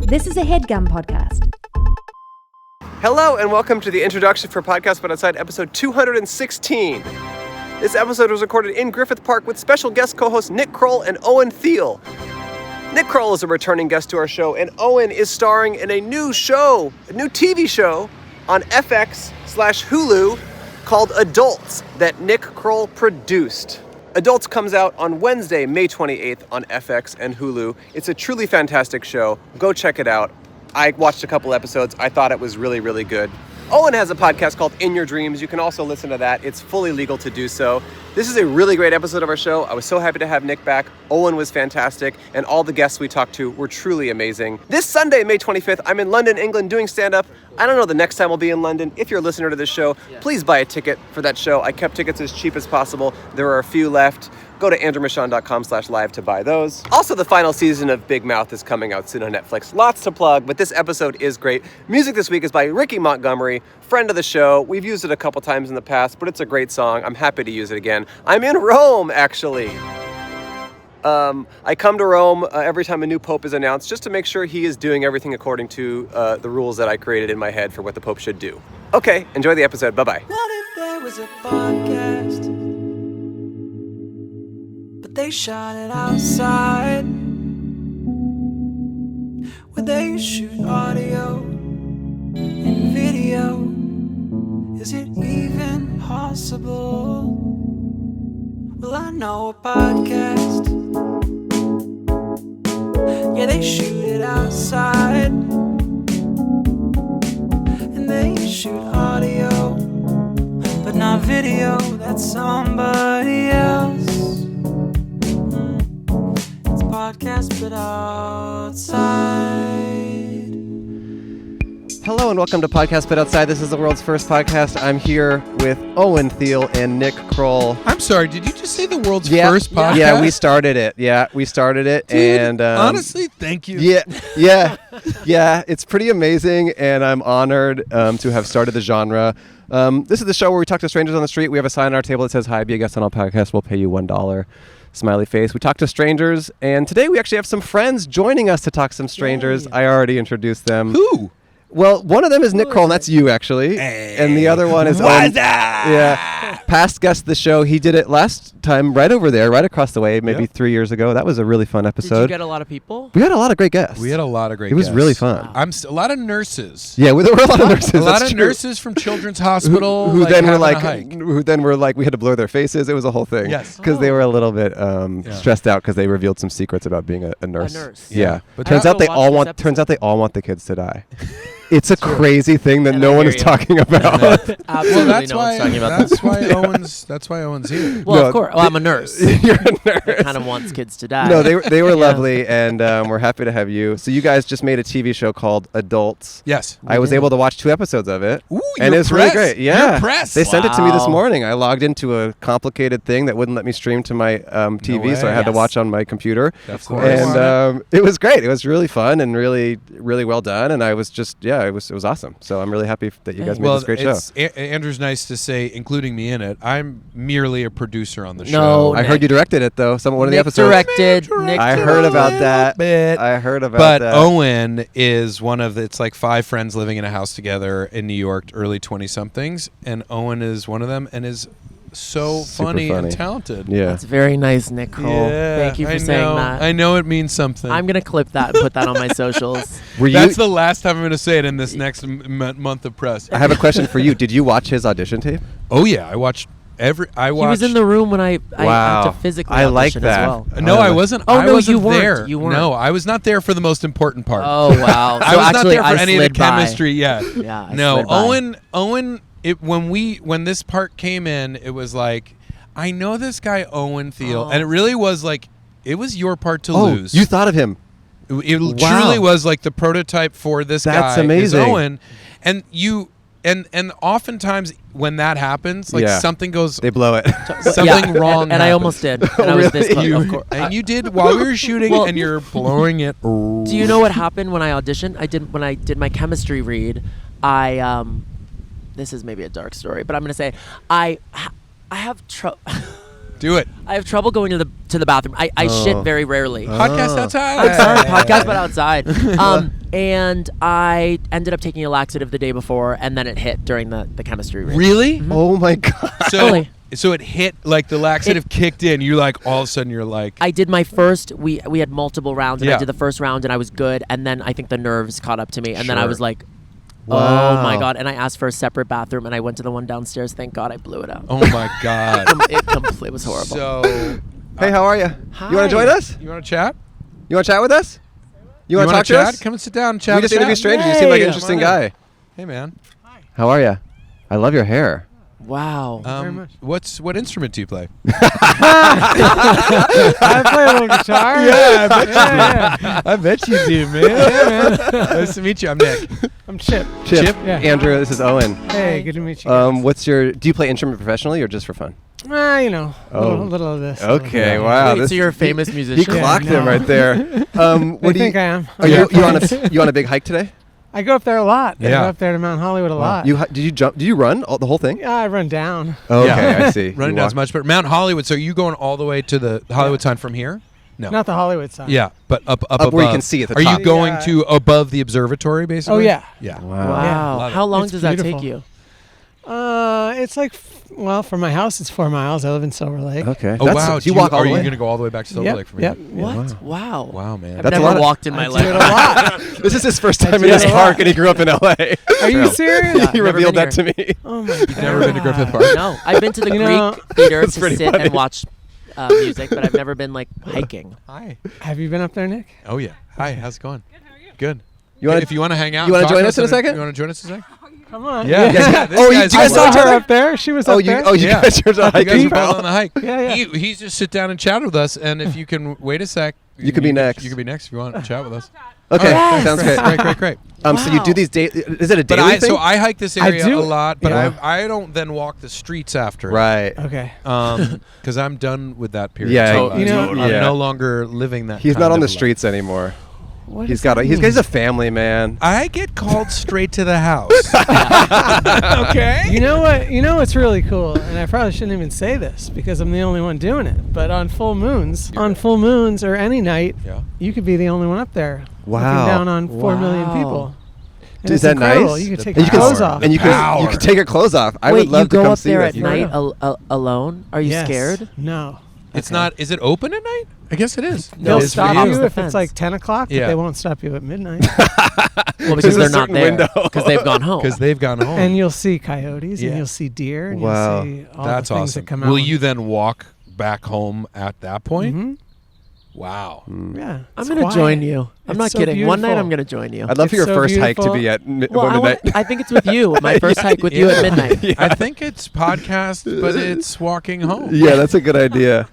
This is a HeadGum podcast. Hello and welcome to the introduction for Podcast But Outside, episode 216. This episode was recorded in Griffith Park with special guest co-hosts Nick Kroll and Owen Thiele. Nick Kroll is a returning guest to our show, and Owen is starring in a new TV show on FX/Hulu called Adults that Nick Kroll produced. Adults comes out on Wednesday, May 28th on FX and Hulu. It's a truly fantastic show. Go check it out. I watched a couple episodes. I thought it was really, really good. Owen has a podcast called In Your Dreams. You can also listen to that. It's fully legal to do so. This is a really great episode of our show. I was so happy to have Nick back. Owen was fantastic, and all the guests we talked to were truly amazing. This Sunday, May 25th, I'm in London, England, doing stand-up. I don't know the next time I'll be in London. If you're a listener to this show, please buy a ticket for that show. I kept tickets as cheap as possible. There are a few left. Go to andrewmichon.com/live to buy those. Also, the final season of Big Mouth is coming out soon on Netflix. Lots to plug, but this episode is great. Music this week is by Ricky Montgomery, friend of the show. We've used it a couple times in the past, but it's a great song. I'm happy to use it again. I'm in Rome, actually. I come to Rome every time a new pope is announced just to make sure he is doing everything according to the rules that I created in my head for what the pope should do. Okay, enjoy the episode. Bye-bye. What if there was a podcast, but they shot it outside? Would they shoot audio and video? Is it even possible? Well, I know a podcast. Yeah, they shoot it outside, and they shoot audio, but not video. That's somebody else. It's Podcast But Outside. Hello and welcome to Podcast But Outside. This is the world's first podcast. I'm here with Owen Thiele and Nick Kroll. I'm sorry, did you just say the world's first podcast? Yeah, we started it. Dude, and honestly, thank you. Yeah. It's pretty amazing, and I'm honored to have started the genre. This is the show where we talk to strangers on the street. We have a sign on our table that says, "Hi, be a guest on our podcast. We'll pay you $1." Smiley face. We talk to strangers, and today we actually have some friends joining us to talk to some strangers. Yay. I already introduced them. Who? Well, one of them is Nick Kroll, and that's you, actually. Hey. And the other one is Owen. Yeah, past guest of the show. He did it last time right over there, right across the way, maybe 3 years ago. That was a really fun episode. Did you get a lot of people? We had a lot of great guests. It was really fun. Wow. A lot of nurses. Yeah, there were a lot of nurses. A lot of nurses from Children's Hospital who then were like, we had to blur their faces. It was a whole thing. Yes. Because they were a little bit stressed out because they revealed some secrets about being a nurse. A nurse. Yeah. But turns out they all want the kids to die. It's a crazy thing that no one is talking about. Absolutely, no one's talking about that. That's why Owen's here. Well, of course. Well, I'm a nurse. You're a nurse. That kind of wants kids to die. No, they were lovely, and we're happy to have you. So you guys just made a TV show called Adults. Yes. I was able to watch 2 episodes of it. Ooh, and it's really great. Yeah. You're pressed. They sent it to me this morning. I logged into a complicated thing that wouldn't let me stream to my TV, so I had to watch on my computer. Of course. And it was great. It was really fun and really, really well done. And I was just, it was awesome. So I'm really happy that you guys made this great show. Andrew's nice to say, including me in it. I'm merely a producer on the show. No, I heard you directed it though. One of the episodes. Nick I heard about that. I heard about that. But Owen is one of it's like 5 friends living in a house together in New York, early 20-somethings, and Owen is one of them, and is so funny and talented. Yeah, that's very nice, Nick Kroll. Yeah, thank you for saying that. I know it means something. I'm gonna clip that and put that on my socials. That's the last time I'm gonna say it in this next month of press. I have a question for you. Did you watch his audition tape? Oh yeah, I watched. He was in the room when I had to physically audition like that. as well. No, I wasn't. Oh, I no, wasn't you weren't. there. You weren't. No, I was not there for the most important part. Oh wow! So I was actually, not there for any of the chemistry. Yeah. Yeah. No, Owen. When this part came in, it was like, I know this guy Owen Thiele, and it really was like, it was your part to lose. You thought of him. It truly was like the prototype for this guy. That's amazing. Is Owen, and you. And oftentimes when that happens, like something goes, they blow it. Something wrong. And I almost did. And I was this close, of course. And you did while we were shooting, and you're blowing it. Do you know what happened when I auditioned? When I did my chemistry read, this is maybe a dark story, but I'm gonna say I have trouble. Do it. I have trouble going to the bathroom. I shit very rarely. Podcast outside. I'm sorry, podcast but outside. And I ended up taking a laxative the day before, and then it hit during the chemistry read. Really? Oh my god. So it hit, like the laxative kicked in. You like, all of a sudden you're like. I did my first, we had multiple rounds, and Yeah. I did the first round, and I was good. And then I think the nerves caught up to me. And then I Sure. was like, Wow. oh my God. And I asked for a separate bathroom, and I went to the one downstairs. Thank God I blew it out. Oh my God. It was horrible. So. Hey, how are you? Hi. You want to join us? You want to chat? You want to chat with us? You want to talk to chat? us? Come and sit down and chat. We just chat. interview strangers. You seem like an Hey. interesting Come on in. guy. Hey, man. How are you? I love your hair. Wow. very much. What instrument do you play? I play a little guitar. Yeah, I bet yeah. I bet you do, man. Yeah, man. Nice to meet you. I'm Nick. I'm Chip. Chip. Yeah. Andrew, this is Owen. Hey, good to meet you. Do you play instrument professionally or just for fun? You know, a Oh. little of this. a little Okay, of that. wow. Wait, so you're a famous He musician? clocked him no. right there. I think I am. Are you on a big hike today? I go up there a lot. I Yeah. go up there to Mount Hollywood a lot. Did you jump? Did you run the whole thing? Yeah, I run down. Okay, Yeah. I see. Running You down's walk- much better. Mount Hollywood. So you going all the way to the Hollywood sign from here? No. Not the Hollywood side. Yeah, but up Up where you above. can see at the Are top. you going Yeah. to above the observatory, basically? Oh, yeah. Yeah. Wow. Wow. Love it. How long It's does that beautiful. take you? It's like, from my house, it's 4 miles. I live in Silver Lake. Okay. Oh wow! Do you walk all Are the you way? going to go all the way back to Silver Yep, Lake from yep. here? What? Wow. Wow, man. I've That's a never lot of- walked in my I do life. it a lot. This is his first time in do this it a park, lot. and he grew up in L.A. Are you serious? Yeah. He Never revealed been that to me. Oh my You've never been to Griffith Park? No, I've been to the You know, Greek theater that's to pretty sit funny. and watch music, but I've never been like hiking. Hi. Have you been up there, Nick? Oh yeah. Hi. How's it going? Good. How are you? Good. You wanna- if you want to hang out, you wanna and talk join to us in a second? You want to join us in a second? Come on. Yeah. Yeah. This Oh, guy's do you I guys know saw each her other? up there. She was Oh, up there. you Yeah. guys are You guys hiking. are both on the hike. Yeah, yeah. He's just sit down and chat with us, and if you can wait a sec, You could be next. You could be next if you want to chat with us. Okay, Yes. sounds great. Great. So you do these is it a But daily thing? I hike this I area do. a lot, but Yeah. I don't then walk the streets after it. Right. Okay. Because I'm done with that period. Yeah, So you know- I'm yeah. no longer living that. He's kind not on of the life. streets anymore. What He's does that mean? he's a family man. I get called straight to the house. Okay. You know what? You know what's really cool, and I probably shouldn't even say this because I'm the only one doing it. But on full moons, or any night, Yeah. you could be the only one up there. Wow. Looking down on 4 million Wow. people. And Is it's that incredible. nice? You can The take And your you clothes can, off. and you Power. can take your clothes off. I Wait, would love you to go come up see there this. at night alone? Are you Yes. scared? No. It's not. Is it open at night? I guess it is. They'll It is for stop you. you The if fence. it's like 10 o'clock, but Yeah. they won't stop you at midnight. Well, because There's a they're not certain there. window. Because they've gone home. Because they've gone home. And you'll see coyotes, Yeah. and you'll see deer, and Wow. you'll see all That's the things awesome. that come out. Will you then walk back home at that point? Mhm. Wow. Yeah. I'm it's going to quiet. join you. I'm It's not so kidding. One night beautiful. I'm going to join you. I'd love for It's your so first hike to beautiful. be at Well, midnight. I think it's with you. My first hike with you at midnight. I think it's podcast, but it's walking home. Yeah, that's a good idea.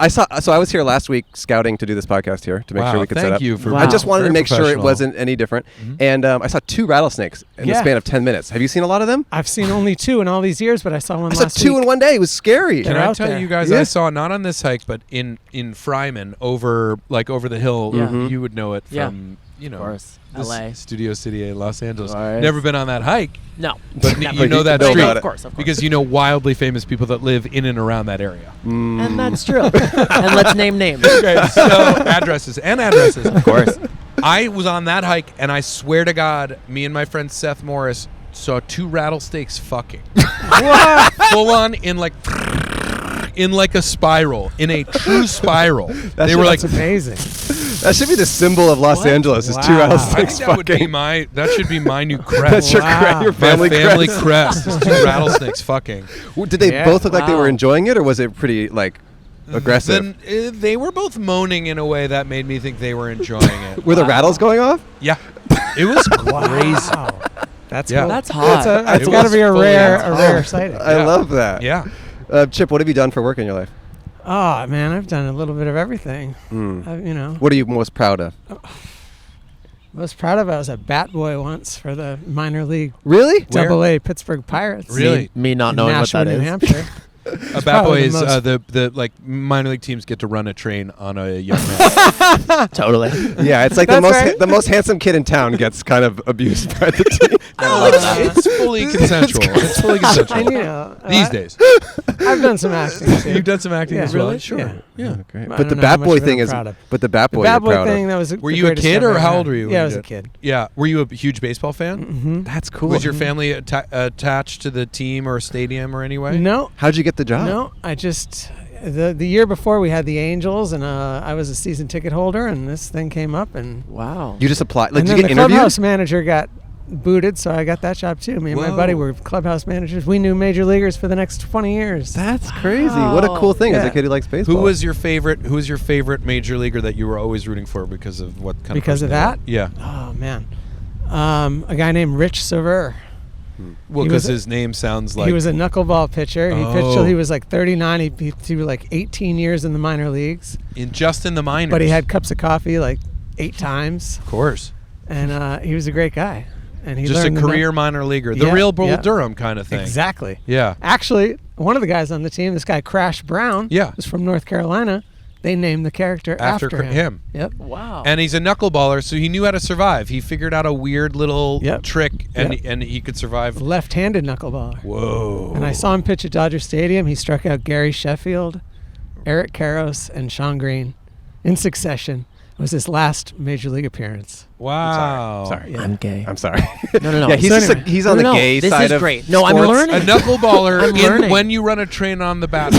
So I was here last week scouting to do this podcast here to make Wow, sure we could set thank up. you for Wow. I just wanted to very make sure it professional. wasn't any different. And I saw 2 rattlesnakes in the Yeah. span of 10 minutes. Have you seen a lot of them? I've seen only 2 in all these years, but I saw one I saw last 2 week. in one day. It was scary. Can They're I out tell there. you guys? Yeah. I saw not on this hike, but in Fryman, over the hill. Yeah. You would know it Yeah. from Of course. this LA. Studio City in Los Angeles. Course. Never been on that hike, No. but Never. you know that know street about it. Of course. because you know wildly famous people that live in and around that area. And that's true. And let's name names. Okay, so addresses, Of course. I was on that hike, and I swear to God, me and my friend Seth Morris saw 2 rattlesnakes fucking. Full on in like a spiral, in a true spiral. They were like, That's amazing. That should be the symbol of Los Angeles. Is 2 Wow. I rattlesnakes think that would be fucking. that should be my new crest. That's your, Wow. your my family, crest. crest is 2 rattlesnakes fucking. Did they Yeah. both look like they were Wow. enjoying it, or was it pretty aggressive? Then they were both moaning in a way that made me think they were enjoying it. Were the rattles going off? Yeah, it was crazy. Wow. That's Yeah. cool. That's hot. That's It got to was be a fully rare outside. sighting. I Yeah. love that. Yeah. Chip, what have you done for work in your life? Oh man, I've done a little bit of everything. What are you most proud of? Most proud of it, I was a bat boy once for the minor league Really? Where? Double-A Pittsburgh Pirates. Really? Me not in knowing Nashua, what that New is. Hampshire. A bat boy is probably the like minor league teams get to run a train on a young man. Totally. Yeah, it's like the most handsome kid in town gets kind of abused by the team. I love that. It's fully consensual. It's fully consensual. And, you know, These days. I've done some acting too. You've done some acting Yeah. as well? Really? Sure. Yeah. Yeah. Great. I But the don't know how bat much boy of it thing I'm is, proud of. but the bat boy Bad you're boy proud thing, of. that was Were you a kid or how old were you? when Yeah, I you was a did? kid. Yeah. Were you a huge baseball fan? Mm-hmm. That's cool. Was your family attached to the team or stadium or any way? No, How'd you get the job? no. I just the year before we had the Angels, and I was a season ticket holder, and this thing came up, and Wow. You just applied. Like, and did then you the get interviewed? clubhouse manager got booted, so I got that job too. Me and my Whoa. buddy were clubhouse managers. We knew major leaguers for the next 20 years. That's crazy. What a cool thing as a Yeah. kid who likes baseball. Who was your favorite major leaguer that you were always rooting for because of what kind Because of of person they that? were? Yeah. Oh man, a guy named Rich Sever. Well, He because was his name sounds like He was a knuckleball pitcher. He pitched till Oh. he was like 39. He was like 18 years in the minor leagues, just in the minors. but he had cups of coffee like 8 times, of course, and he was a great guy. And he just a learned the career minor leaguer, the Yeah, real Bull yeah. Durham kind of thing. Exactly. Yeah. Actually, one of the guys on the team, this guy Crash Brown, Yeah. was from North Carolina. They named the character after him. Yep. Wow. And he's a knuckleballer, so he knew how to survive. He figured out a weird little Yep. trick, and Yep. and he could survive. Left-handed knuckleballer. Whoa! And I saw him pitch at Dodger Stadium. He struck out Gary Sheffield, Eric Karros, and Sean Green in succession. It was his last major league appearance. Wow! Sorry. I'm gay. I'm sorry. No. Yeah, he's So just anyway. he's on the No, gay this side is of great. No, I'm sports. learning. A knuckleballer I'm learning. when you run a train on the bat boy.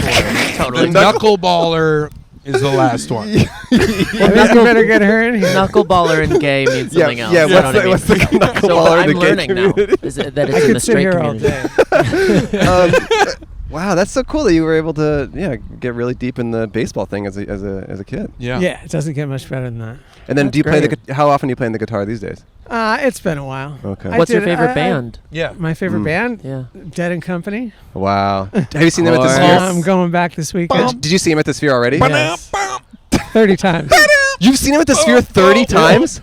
Totally. The knuckleballer is the last one. I think you better get her in here. Knuckleballer and gay means something else. Yeah, You know what I what's the mean? knuckleballer So in the I'm gay learning now community? is it, that it's I in the could sit straight here all community. day. Wow, that's so cool that you were able to get really deep in the baseball thing as a kid. Yeah. Yeah, it doesn't get much better than that. And then That's do you play great. how often do you play the guitar these days? It's been a while. Okay. I What's your did- favorite I- band? Yeah. My favorite band? Yeah. Dead and Company. Wow. Have you seen them at the Of Sphere? course. I'm going back this weekend. Did you see him at the Sphere already? Yes. 30 times. You've seen him at the Sphere 30 times?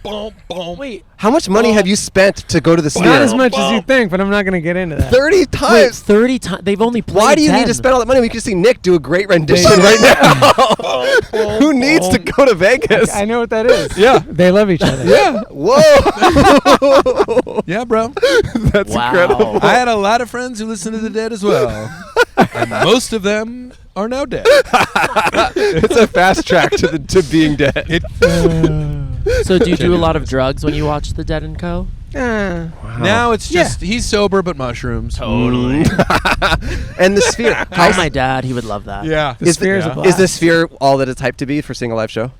Wait. How much money have you spent to go to the Sphere? Not as much as you think, but I'm not going to get into that. 30 Wait, times. 30 times. They've only played Why do you 10. need to spend all that money? We could see Nick do a great rendition right now. Who needs to go to Vegas? I know what that is. Yeah. They love each other. Yeah. Whoa. Yeah, bro. That's Wow. incredible. I had a lot of friends who listened to the Dead as well, and most of them are now dead. It's a fast track to being dead. It, So do you do a lot of drugs when you watch The Dead and Co? Now it's just he's sober but mushrooms. Totally. And the Sphere. Call my dad. He would love that. Yeah. The Sphere is a blast. Is the Sphere all that it's hyped to be for seeing a live show?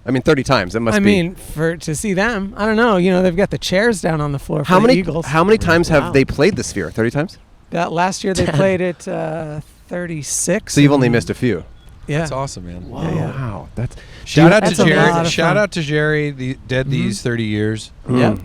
I mean, 30 times. That must I be. mean, to see them, I don't know. You know, they've got the chairs down on the floor for how the many Eagles. How many times Wow. have they played the Sphere? 30 times? That last year they played it 36. So you've only missed a few. Yeah. That's awesome, man. Wow. That's Shout out That's to a lot Jerry. of Shout fun. out to Jerry. The dead these 30 years. Yeah.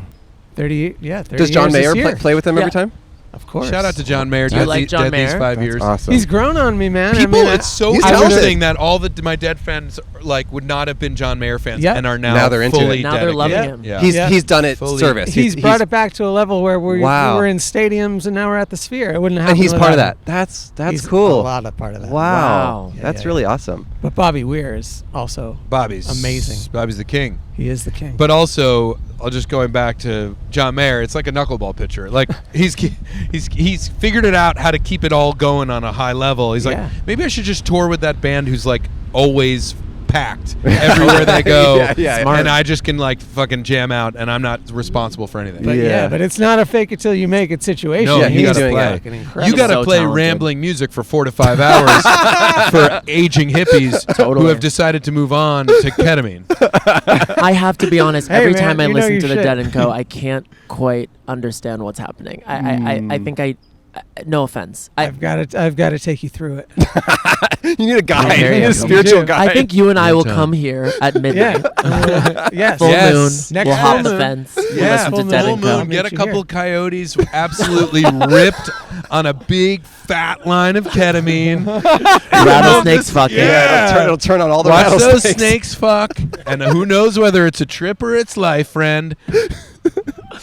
30. Yeah. 30 Does John years this Mayer year. play with them Yeah. every time? Of course. Shout out to John Mayer. Do you dead like John dead these Mayer? 5 years. Awesome. He's grown on me, man. People, I mean, it's so He's interesting talented. that all my dead fans like would not have been John Mayer fans Yeah. and are now, Now they're into fully it. Now they're dedicated. loving Yeah. him. Yeah. He's Yeah. he's done it Fully. service. he's brought it back to a level where we Wow. were in stadiums and now we're at the Sphere. It wouldn't have and happened he's part of without that. him. That's He's cool. A lot of part of that. Wow. Wow. Yeah, That's yeah, really yeah. awesome. But Bobby Weir is also Bobby's amazing. Bobby's the king. He is the king. But also, I'll just going back to John Mayer. It's like a knuckleball pitcher. Like he's figured it out how to keep it all going on a high level. He's Yeah. like, maybe I should just tour with that band who's like always packed everywhere they go. Yeah. And I just can like fucking jam out, and I'm not responble for anything. But Yeah. but it's not a fake it till you make it situation. No, Yeah, you he's gotta doing play. it. Fucking incredible. You got to So play talented. rambling music for 4 to 5 hours for aging hippies who Totally. have decided to move on to ketamine. I have to be honest. Hey, Every man, time I you know listen your to The shit. Dead and Co, I can't quite understand what's happening. I think no offense. I've got to take you through it. You need a guide. There You you need a go. spiritual You do. guide. I think you and I will Good come here at midnight. Yes. Full Yes. moon. Next We'll hop full the moon. fence. Yeah, We'll listen full to Dead full and Co. moon. Get a Meet you couple here. coyotes absolutely ripped on a big fat line of ketamine. Rattlesnakes fucking. Yeah, it'll turn on all the Watch those rattlesnakes. snakes fuck, and who knows whether it's a trip or it's life, friend.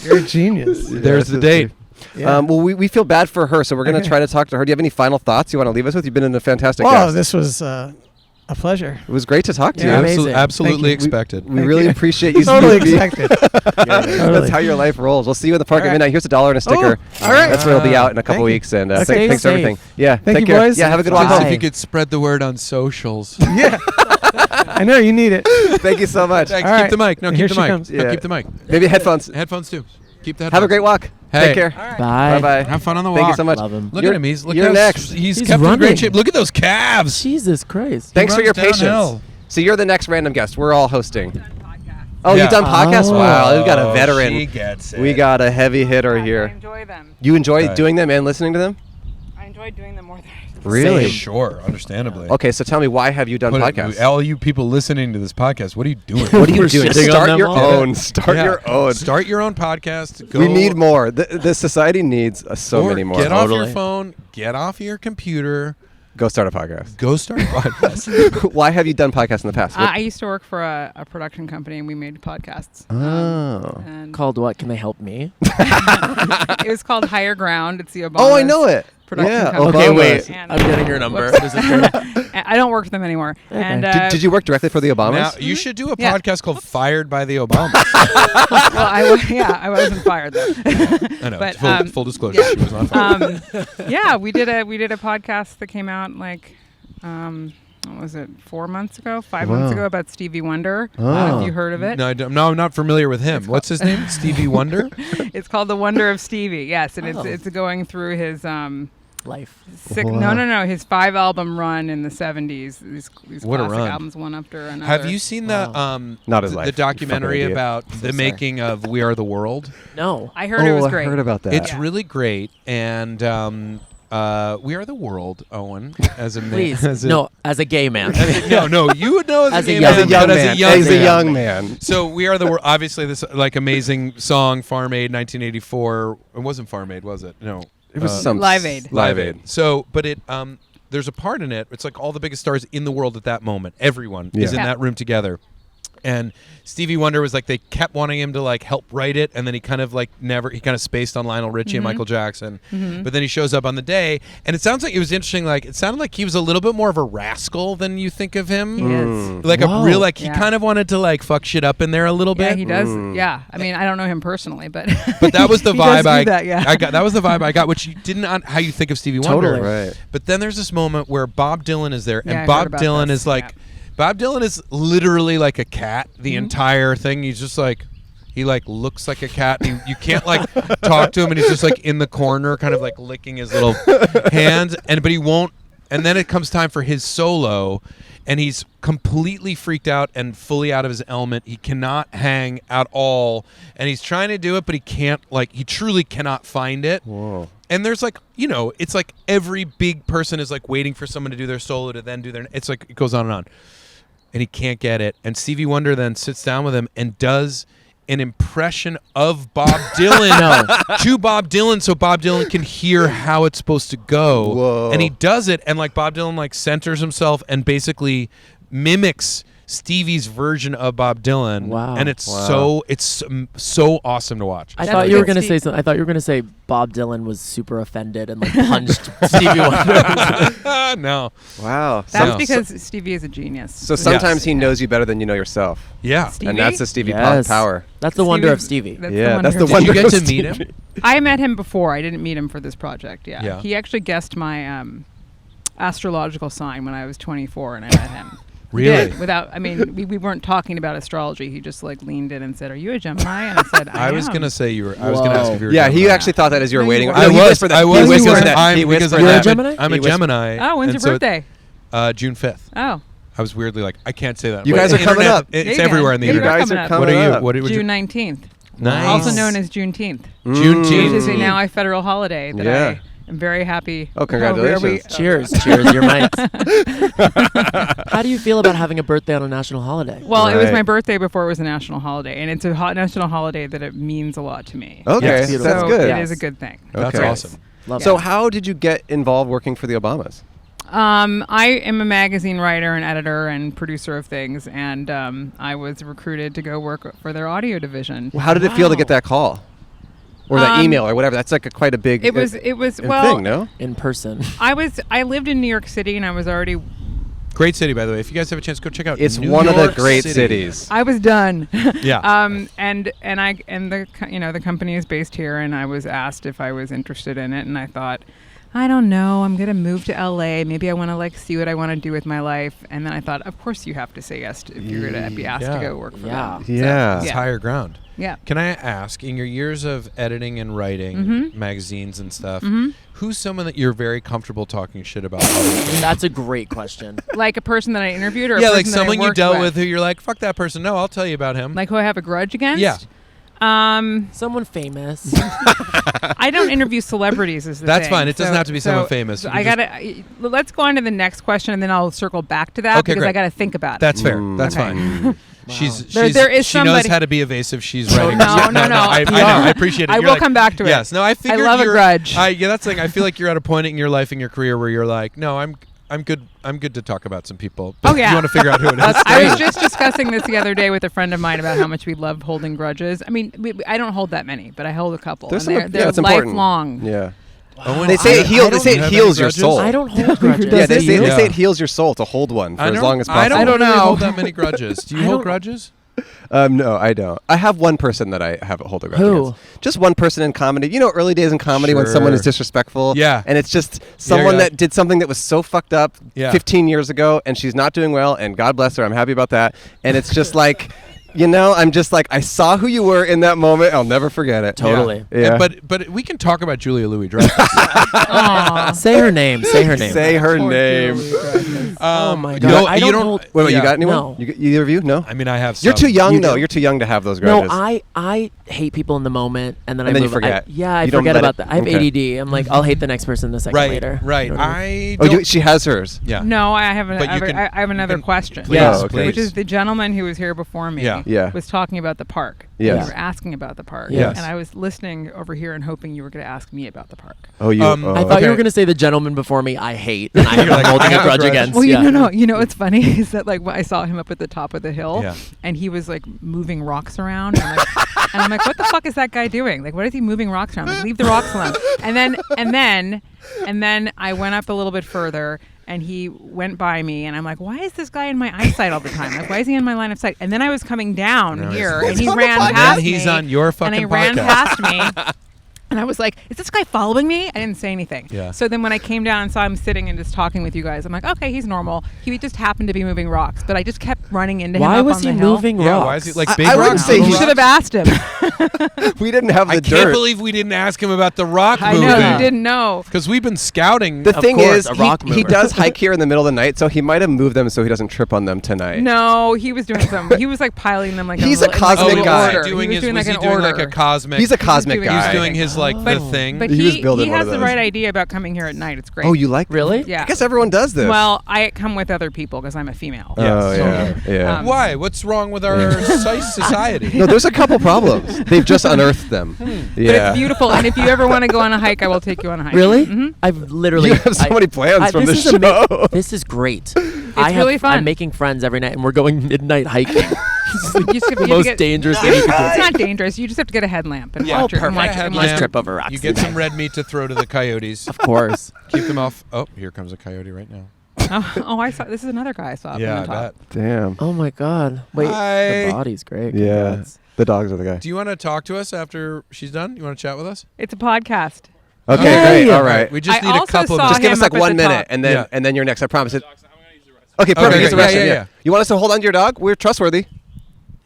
You're a genius. There's the date. Yeah. Well, we feel bad for her, so we're going to try to talk to her. Do you have any final thoughts you want to leave us with? You've been in a fantastic guest. This was a pleasure. It was great to talk to you. Yeah. Amazing. Absolutely Thank you. expected. We really appreciate you. Totally being- expected. That's how your life rolls. We'll see you in the park at midnight. Here's $1 and a sticker. all right. That's where it'll be out in a couple Thank you. weeks. And Okay. thanks for Safe. everything. Yeah. Thank take you, care. boys. Yeah. Have a good Bye. walk. If you could spread the word on socials. Yeah. I know you need it. Thank you so much. Thanks. All Keep right. the mic. No, Here keep she the mic. comes. No, Yeah. keep the mic. Maybe headphones. Headphones too. Keep the headphones. Have a great walk. Hey. Take care. Bye. Bye. Have fun on the walk. Thank you so much. Love him. Look You're- at him. He's you're next. He's He's kept in running. great shape. Look at those calves. Jesus Christ. Thanks for runs your patience. downhill. So you're the next random guest. We're all hosting. Oh, Yeah. you've done podcasts? Oh. Wow, we've got a veteran. She gets it. We got a heavy hitter I here. enjoy them. You enjoy Right. doing them and listening to them? I enjoy doing them more than Really? Sure, understandably. Okay, so tell me, why have you done podcasts? All you people listening to this podcast, what are you doing? What are you We're doing? shitting on Start them your all. own. Start Yeah. your own. Start your own podcast. Go We need more. The society needs so or many more. Get off your Totally. phone. Get off your computer. Go start a podcast. Go start a podcast. Why have you done podcasts in the past? I used to work for a production company and we made podcasts. Oh. And Called what? Can they help me? it was called Higher Ground. It's the Obama. Oh, I know it. Production Yeah. company. Okay, Obama's. wait. And- I'm getting your number. Whoops. Is it true? I don't work for them anymore. And Did you work directly for the Obamas? Now you should do a Yeah. podcast called "Fired by the Obamas." well, I wasn't fired though. I know. But, Full disclosure, yeah. she was not fired. Yeah, we did a podcast that came out like what was it, 4 months ago, 5 months Wow. ago, about Stevie Wonder. Oh. Have you heard of it? No, I'm not familiar with him. What's his name? Stevie Wonder. It's called The Wonder of Stevie. Yes, and Oh. it's going through his Life. Wow. his 5-album run in the 70s. These What a classic run. albums, one after another. Have you seen the Not his the life, you documentary fucking idiot. about the making of "We Are the World"? No. I heard it was I great. heard about that. It's Yeah. really great, and "We Are the World," Owen, as a man. Please. As a, No, as a gay man. no, you would know As a gay young As a man, young but man. as a young As a man. young man. So "We Are the World," obviously this like amazing song, Farm Aid, 1984. It wasn't Farm Aid, was it? No, It was some Live Aid. Live Aid. So, but it there's a part in it. It's like all the biggest stars in the world at that moment. Everyone is in Yeah. that room together. And Stevie Wonder was like, they kept wanting him to like help write it, and then he kind of like he kind of spaced on Lionel Richie and Michael Jackson. But then he shows up on the day, and it sounds like it was interesting. Like it sounded like he was a little bit more of a rascal than you think of him. He is. Like Whoa. a real like he Yeah. kind of wanted to like fuck shit up in there a little Yeah, bit. he does. Yeah, I mean, I don't know him personally, but But that was the he does vibe do that, yeah. I got. That was the vibe I got, which you didn't on how you think of Stevie Wonder. Totally. Right. But then there's this moment where Bob Dylan is there, Yeah, I and heard Bob about Dylan this, is like, yeah. Bob Dylan is literally like a cat. The Mm-hmm. entire thing, he's just like, he like looks like a cat. You can't like talk to him, and he's just like in the corner, kind of like licking his little hands, but he won't. And then it comes time for his solo, and he's completely freaked out and fully out of his element. He cannot hang at all, and he's trying to do it, but he can't. Like he truly cannot find it. Whoa. And there's like, it's like every big person is like waiting for someone to do their solo to then do their. It's like it goes on and on, and he can't get it. And Stevie Wonder then sits down with him and does an impression of Bob Dylan to Bob Dylan, so Bob Dylan can hear how it's supposed to go. Whoa. And he does it, and like Bob Dylan like centers himself and basically mimics Stevie's version of Bob Dylan. Wow. And it's Wow. so awesome to watch. I That's thought you were good, gonna say Steve. something. I thought you were gonna say Bob Dylan was super offended and like punched Stevie Wonder. No. Wow. that's So- because Stevie is a genius. So sometimes he knows you better than you know yourself. Yeah. Stevie? And that's the Stevie Yes. power. That's the wonder of Stevie- Stevie. that's Yeah, that's the of wonder Did you of get to meet Stevie. him? I met him before. I didn't meet him for this project. Yeah. Yeah. He actually guessed my astrological sign when I was 24, and I met him. He Really? did, without, I mean, we weren't talking about astrology. He just like leaned in and said, "Are you a Gemini?" And I said, I was am." gonna say you were. I was gonna ask if you were. Yeah, he Gemini. actually thought that as you were No, you waiting. weren't. No, I he was. whispered that. I He was. whispered because that. I'm He because whispered You're a that. Gemini? I'm He a whispered- Gemini. Oh, when's and your so birthday? June 5th. Oh, I was weirdly like, I can't say that. You But guys the are coming internet- up. It's Yeah, you everywhere can. on the Yeah, you internet. guys are coming up. coming What are you? up. What would you? June 19th, Nice. also known as Juneteenth, Juneteenth. which is now a federal holiday that Yeah. I am very happy. Oh, congratulations. Cheers, cheers, your mics. How do you feel about having a birthday on a national holiday? Well, it was Right. my birthday before it was a national holiday, and it's a national holiday that it means a lot to me. Okay, Yes. that's so good. It is a good thing. That's Okay. awesome. Love So it. how did you get involved working for the Obamas? I am a magazine writer and editor and producer of things, and I was recruited to go work for their audio division. Well, how did it feel to get that call? or that email or whatever. That's like quite a big. It was well thing, no? In person. I lived in New York City, and I was already. Great city, by the way. If you guys have a chance, go check out. It's New one of York the great City. cities. I was done. Yeah. And the company is based here, and I was asked if I was interested in it, and I thought, I don't know. I'm gonna move to LA. Maybe I want to like see what I want to do with my life. And then I thought, of course you have to say yes if you're gonna be asked to go work for them. So, Yeah. It's higher ground. Yeah. Can I ask, in your years of editing and writing magazines and stuff, who's someone that you're very comfortable talking shit about? That's a great question. Like a person that I interviewed, or a Yeah, person like that someone I you worked dealt with who you're like, fuck that person. No, I'll tell you about him. Like who I have a grudge against. Yeah. Someone famous. I don't interview celebrities. Is the That's thing. fine. It doesn't have to be someone famous. So You I just- gotta. Let's go on to the next question, and then I'll circle back to that Okay, because great. I gotta think about it. That's fair. That's Okay. fine. She's There is she knows somebody- how to be evasive. She's writing. No. I know. I appreciate it. I You're will like, come back to it. Yes. No, I figured love a you're- grudge. Yeah, that's like I feel like you're at a point in your life in your career where you're like, no, I'm good. I'm good to talk about some people. But Oh, yeah. You want to figure out who it is. I was just discussing this the other day with a friend of mine about how much we love holding grudges. I mean, I don't hold that many, but I hold a couple. There's and some- they're it's important. lifelong. Yeah. Owen, They say it I heals. don't They say it have heals any your grudges. soul. I don't hold grudges. Yeah, they say Yeah. it heals your soul to hold one for I as don't- long as I possible. don't really know. hold that many grudges. Do you I hold don't- grudges? No, I don't. I have one person that I have a hold a grudge Who? against. Just one person in comedy. You know, early days in comedy when someone is Sure. disrespectful. Yeah. And it's just someone yeah. that did something that was so fucked up Yeah. 15 years ago, and she's not doing well, and God bless her. I'm happy about that. And it's just like, you know, I'm just like, I saw who you were in that moment. I'll never forget it. Totally. Yeah. But we can talk about Julia Louis-Dreyfus. Aw. Say her name. Say her name. Say her Poor name. Julie Dreyfus. Oh my You god. don't- I you don't don't- hold. Wait, you Yeah. got anyone? No. Either of you? No? I mean, I have. You're some. too young, You though. do. You're too young to have those No, grudges. I hate people in the moment, and then And I then you move. forget. I You don't forget let about it- that. I have okay. ADD. I'm like, I'll hate the next person a second Right. later. Right. You know what I mean? I Oh, don't. she has hers. Yeah. No, I have But you can- I have another you can- question. Please, Yeah. Oh, okay. Which is the gentleman who was here before me Yeah. was talking about the park. Yes. You were asking about the park. Yes. And I was listening over here and hoping you were going to ask me about the park. Oh, you. I I oh, thought Okay. you were going to say the gentleman before me I hate, and You're like, I'm holding I have a grudge grudge. against. Well, yeah. no. You know what's funny is that like when I saw him up at the top of the hill, Yeah. and he was like moving rocks around. And I'm like, what the fuck is that guy doing? Like, what is he moving rocks around? Like, leave the rocks alone. And then I went up a little bit further, and he went by me, and I'm like, why is this guy in my eyesight all the time? Like, why is he in my line of sight? And then I was coming down No, here, he's- and he He's on the ran podcast. past And me. he's on your fucking and he ran podcast. past me. And I was like, is this guy following me? I didn't say anything. Yeah. So then when I came down and saw him sitting and just talking with you guys, I'm like, okay, he's normal. He just happened to be moving rocks, but I just kept running into him Why up was on he the hill. moving Yeah. rocks? Why is he like I- big I wouldn't rocks? say You he's- should have asked him. We didn't have the I dirt. can't believe we didn't ask him about the rock I moving. know, you didn't know. Because we've been scouting. The Of thing course, is, a rock he mover. does hike here in the middle of the night, so he might have moved them so he doesn't trip on them tonight. No, he was doing some. He was like piling them like He's a a cosmic little guy. order. Doing he his, was doing was like he an doing order. like a cosmic? He's a cosmic doing guy. He's doing his like the thing. But He was building he one has of the those. right idea about coming here at night. It's great. Oh, you like Really? Yeah. I guess everyone does this. Well, I come with other people because I'm a female. Oh, Yes. yeah. Why? What's wrong with our society? No, there's a couple problems. They've just unearthed them. But Yeah. it's beautiful, and if you ever want to go on a hike, I will take you on a hike. Really? Mm-hmm. I've literally. You have so many plans from this this is show. This is great. really fun. I'm making friends every night, and we're going midnight hiking. It's like You just have the to most get- dangerous thing you could do. It's not dangerous. You just have to get a headlamp and Yeah. watch it. Oh, And watch, perfect. and You watch just it. trip over rocks. You get some red meat to throw to the coyotes. Of course. Keep them off. Oh, here comes a coyote right now. Oh, I saw. This is another guy I saw. up Yeah, on I the top. bet. Damn. Oh my God. Wait. Hi. The body's great. Yeah. Congrats. The dogs are the guy. Do you want to talk to us after she's done? You want to chat with us? It's a podcast. Okay, Hey. great. All right. We just I need a also couple saw of Just give us him like up at 1 the minute, top. and then Yeah. and then you're next. I promise it. Okay, perfect. Okay, It's a great. Russian, Yeah, yeah. You want us to hold on to your dog? We're trustworthy.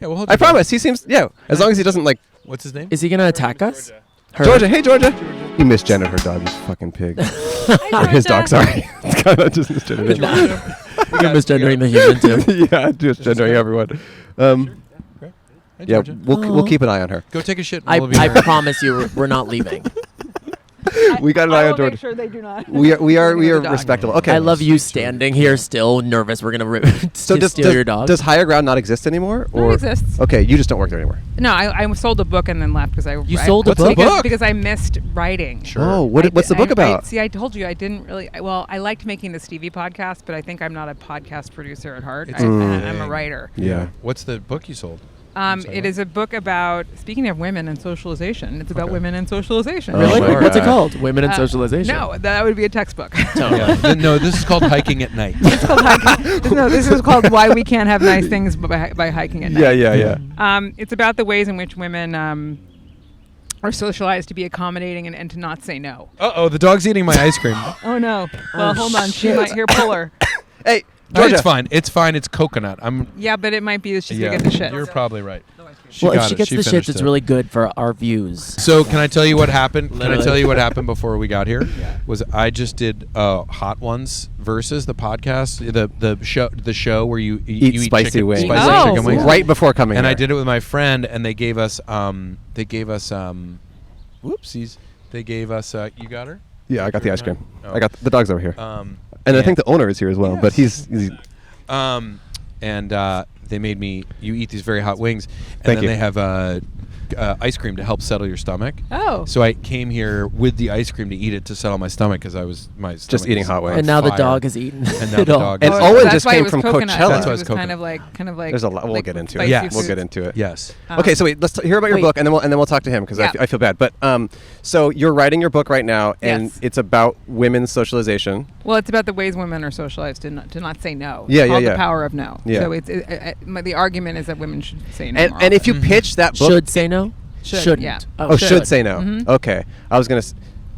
Yeah, we'll hold I you down. promise. He seems as long as he doesn't like What's his name? Is he gonna attack us? Her? Georgia. Hey, Georgia. He misgendered her dog. You fucking pig. Or his dog. Sorry. It's kind of just misgendered. his dog. You're misgendering the human too. Yeah, just gendering everyone. Hey, Yeah, Georgia. we'll keep an eye on her. Go take a shit. I We'll be here. promise you, we're not leaving. We got an eye on Georgia. sure they do not. We are the dog. respectable. Okay. I love you standing here still nervous. We're gonna So does steal your dog. Does Higher Ground not exist anymore? No, it exists. Okay, you just don't work there anymore. No, I sold a book and then left because You sold a What's the book? book? Because I missed writing. Sure. Oh, what's the book about? See, I told you I didn't really. Well, I liked making the Stevie podcast, but I think I'm not a podcast producer at heart. I'm a writer. Yeah. What's the book you sold? It is a book about, speaking of women and socialization, it's about Okay. women and socialization. Really? my What's it God. called? Women and Socialization. No, that would be a textbook. Yeah. No, this is called hiking at night. It's called hiking. No, this is called Why We Can't Have Nice Things by Hiking at Night. Yeah. It's about the ways in which women are socialized to be accommodating and to not say no. Uh-oh, the dog's eating my ice cream. Oh, no. Well, hold on. She might hear pull her. Hey, No, Georgia. it's fine. It's fine. It's coconut. Yeah, but it might be that she's going to get the shit. You're probably right. Well, if got she it. gets the shits, finished it's it. really good for our views. So can I tell you what happened? Can I Literally. tell you what happened before we got here? Was I just did Hot Ones versus the podcast, the show where you Eat spicy chicken, wings. spicy Oh. chicken wings. Right before coming And here. I did it with my friend, and they gave us whoopsies. They gave us you got her? Yeah, I got the ice cream. Oh. I got the dog's over here. And I think the owner is here as well, but he's they made me you eat these very hot wings, and Thank then you. they have ice cream to help settle your stomach. Oh. So I came here with the ice cream to eat it to settle my stomach because my Just stomach eating was hot wings. on And now the fire. dog has eaten And now it the all. dog And is- Owen that's just why it came was from coconut. Coachella. That's why it's It was coconut. kind of like. There's a lot. We'll like get into it. spicy Yeah. We'll foods. get into it. Yes. Okay, so wait. Let's hear about your Wait. book, and then we'll talk to him because Yeah. I feel bad. But so you're writing your book right now, and Yes. it's about women's socialization. Well, it's about the ways women are socialized to not say no. Yeah, It's yeah, called yeah. The power of no. Yeah. So the argument is that women should say no. more And if you often. pitch that book, Should say no? Should, Shouldn't. yeah. oh, should say no. Mhm. Okay, I was gonna.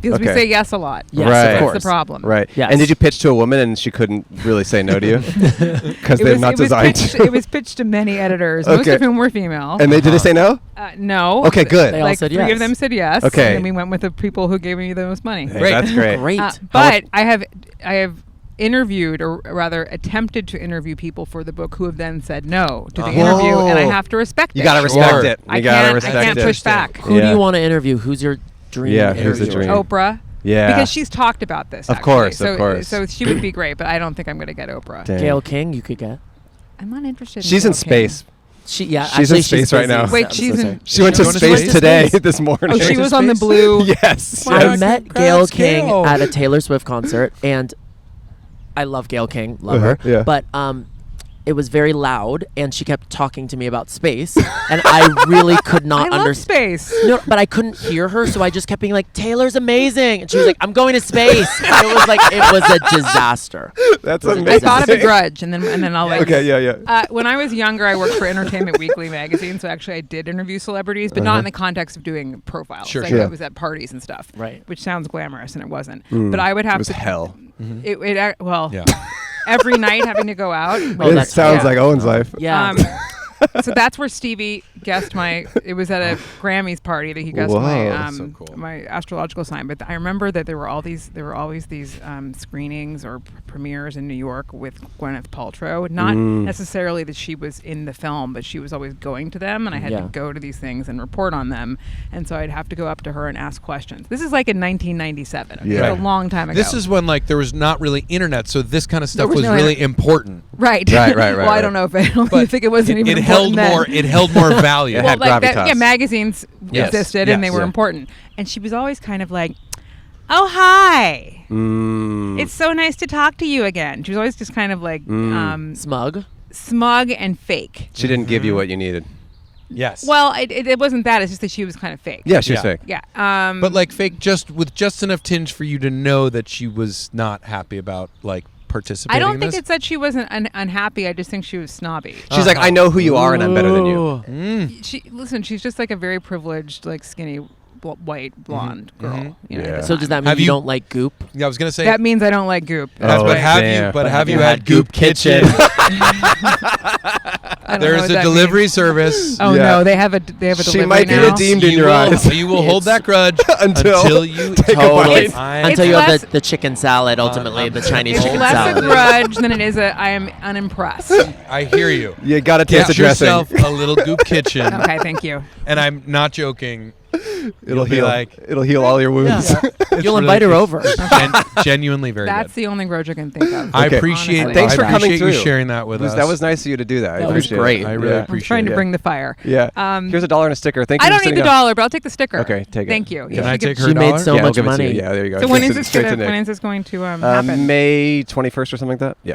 because we okay. say yes a lot. Yes, Right. of That's course. the problem. Right. Yes. And did you pitch to a woman and she couldn't really say no to you because they're not designed pitched, to? it was pitched to many editors, most Okay. of whom were female. And did they say no? No. Okay, good. They all Like said three yes. of them said yes. Okay. And then we went with the people who gave me the most money. Hey, that's great. Great. But I have interviewed, or rather attempted to interview people for the book who have then said no to the interview, and I Whoa. have to respect You it. gotta respect Sure. it. I You gotta can't, respect I can't it. push back. Who do Yeah. you want to interview? Who's your dream Yeah, who's the interviewer? dream? Oprah. Yeah. Because she's talked about this. Of actually. course, of so, course. So she would be great, but I don't think I'm going to get Oprah. Dang. Gayle King, you could get. I'm not interested. She's in in Gayle King. space. She's She's in space right now. Wait, she's in. She went to going to space space? today, Space? this morning. Oh, she to was on the space? blue. Yes. Wow. I yes. met Congrats, Gayle King Gayle. at a Taylor Swift concert, and I love Gayle King, love her. Yeah. But it was very loud, and she kept talking to me about space, and I really could I not love understand. space. No, but I couldn't hear her, so I just kept being like, "Taylor's amazing," and she was like, "I'm going to space." And it was a disaster. That's I amazing. I thought of a grudge, and then I'll like. Okay, yeah. When I was younger, I worked for Entertainment Weekly magazine, so actually I did interview celebrities, but not in the context of doing profiles. Sure, like sure. I was at parties and stuff, Right. which sounds glamorous, and it wasn't. But I would have It was to. hell. Well, Yeah. every night having to go out. Oh, It that's- sounds yeah. like Owen's life. Yeah. So that's where Stevie guessed my. It was at a Grammys party that he guessed Whoa, my that's so cool. my astrological sign. But I remember that there were always these screenings or premieres in New York with Gwyneth Paltrow. Not necessarily that she was in the film, but she was always going to them, and I had Yeah. to go to these things and report on them. And so I'd have to go up to her and ask questions. This is like in 1997. Okay? Yeah. It's a long time ago. This is when like there was not really internet, so this kind of stuff was was no really internet. important. right. Right, Well, I right. don't know if I don't But think it wasn't even It important held then. more. It held more value. It Well, had like that, gravitas. yeah, magazines Yes. existed and they Yes. were Yeah. important. And she was always kind of like, "Oh, hi. Mm. It's so nice to talk to you again." She was always just kind of like Smug. smug and fake. She didn't give you what you needed. Yes. Well, it wasn't that. It's just that she was kind of fake. Yeah, she was Yeah. fake. Yeah. but like fake, just with just enough tinge for you to know that she was not happy about like participating. I don't in think this. it's that she wasn't unhappy. I just think she was snobby. She's like, I know who you are, and I'm better than you. Ooh. She's just like a very privileged, like skinny, white, blonde girl. You know, Yeah. at the So does that time. mean Have you you- don't like goop? Yeah, I was gonna say. That means I don't like goop. That's Oh, but have damn. you? But But have you had Goop Kitchen? I don't know There what is a that delivery means. service. Oh Yeah. no, they have a delivery She might be now. redeemed in You your will- eyes. You will hold that grudge Until you take a Totally. bite. I- Until It's you have less- the chicken salad, ultimately, the Chinese It's chicken less a salad. grudge than it is a I am unimpressed. I hear you. You gotta taste Get the dressing. yourself a little Goop Kitchen, Okay, thank you. and I'm not joking. It'll You'll be heal. like- It'll heal all your wounds. It's You'll really- invite her it's over. genuinely very That's good. the only grudge I can think of. I Okay. appreciate. Honestly. Thanks I for coming appreciate you through. sharing that with us. That was nice of you to do that. I That was appreciate great. it. I really Yeah. I'm appreciate trying it. to bring the fire. Yeah. Here's $1 and a sticker. Thank you. I for don't need sitting the down. dollar, but I'll take the sticker. Okay, take it. Thank you. Can I take her She made dollar? so Yeah, I'll much give it to you. money. Yeah, there you go. So when Straight is to- this straight gonna, to Nick. when is this going to happen? May 21st or something like that. Yeah.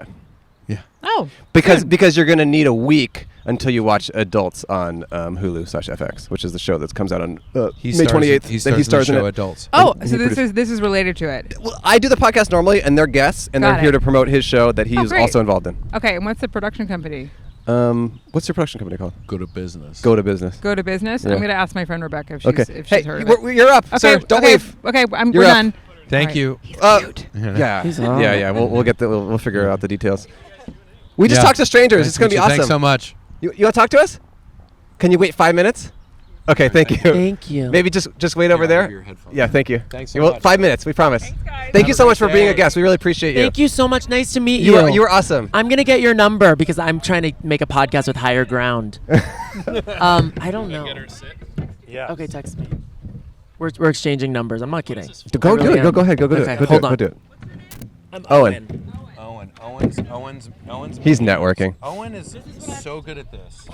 Oh, Because you're gonna need a week until you watch Adults on Hulu/FX, which is the show that comes out on May He stars 28th. He Then stars in the show it. Adults. Oh, And so he this is related to it. Well, I do the podcast normally, and they're guests, and Got they're here it. to promote his show that he is great. also involved in. Okay, and what's the production company? What's your production company called? Go to business. Go to Business. Go to Business. Yeah. I'm gonna ask my friend Rebecca if Okay. she's Hey, heard of it. you're up, sir. Don't leave. Okay, You're we're up. done. Thank All right. you. Yeah. He's hot. Yeah. We'll get we'll figure out the details. We just Yeah. talked to strangers. Nice It's gonna to be meet you. awesome. Thanks so much. You want to talk to us? Can you wait 5 minutes? Okay, thank you. Thank you. Maybe just wait over I'll there. give you your headphones. Yeah, thank you. Thanks so Well, much. 5 minutes, we promise. Thanks, guys. Thank you so a much for great being a day. guest. We really appreciate you. Thank you so much. Nice to meet You you. were awesome. I'm gonna get your number because I'm trying to make a podcast with higher ground. I don't know. Yeah. Okay, text me. We're exchanging numbers. I'm not kidding. Go I do really it. Go am. ahead. Go do Okay, it. Go hold do it. on. Go do it. I'm Owen. Owen's. He's networking. Owen is so good at this.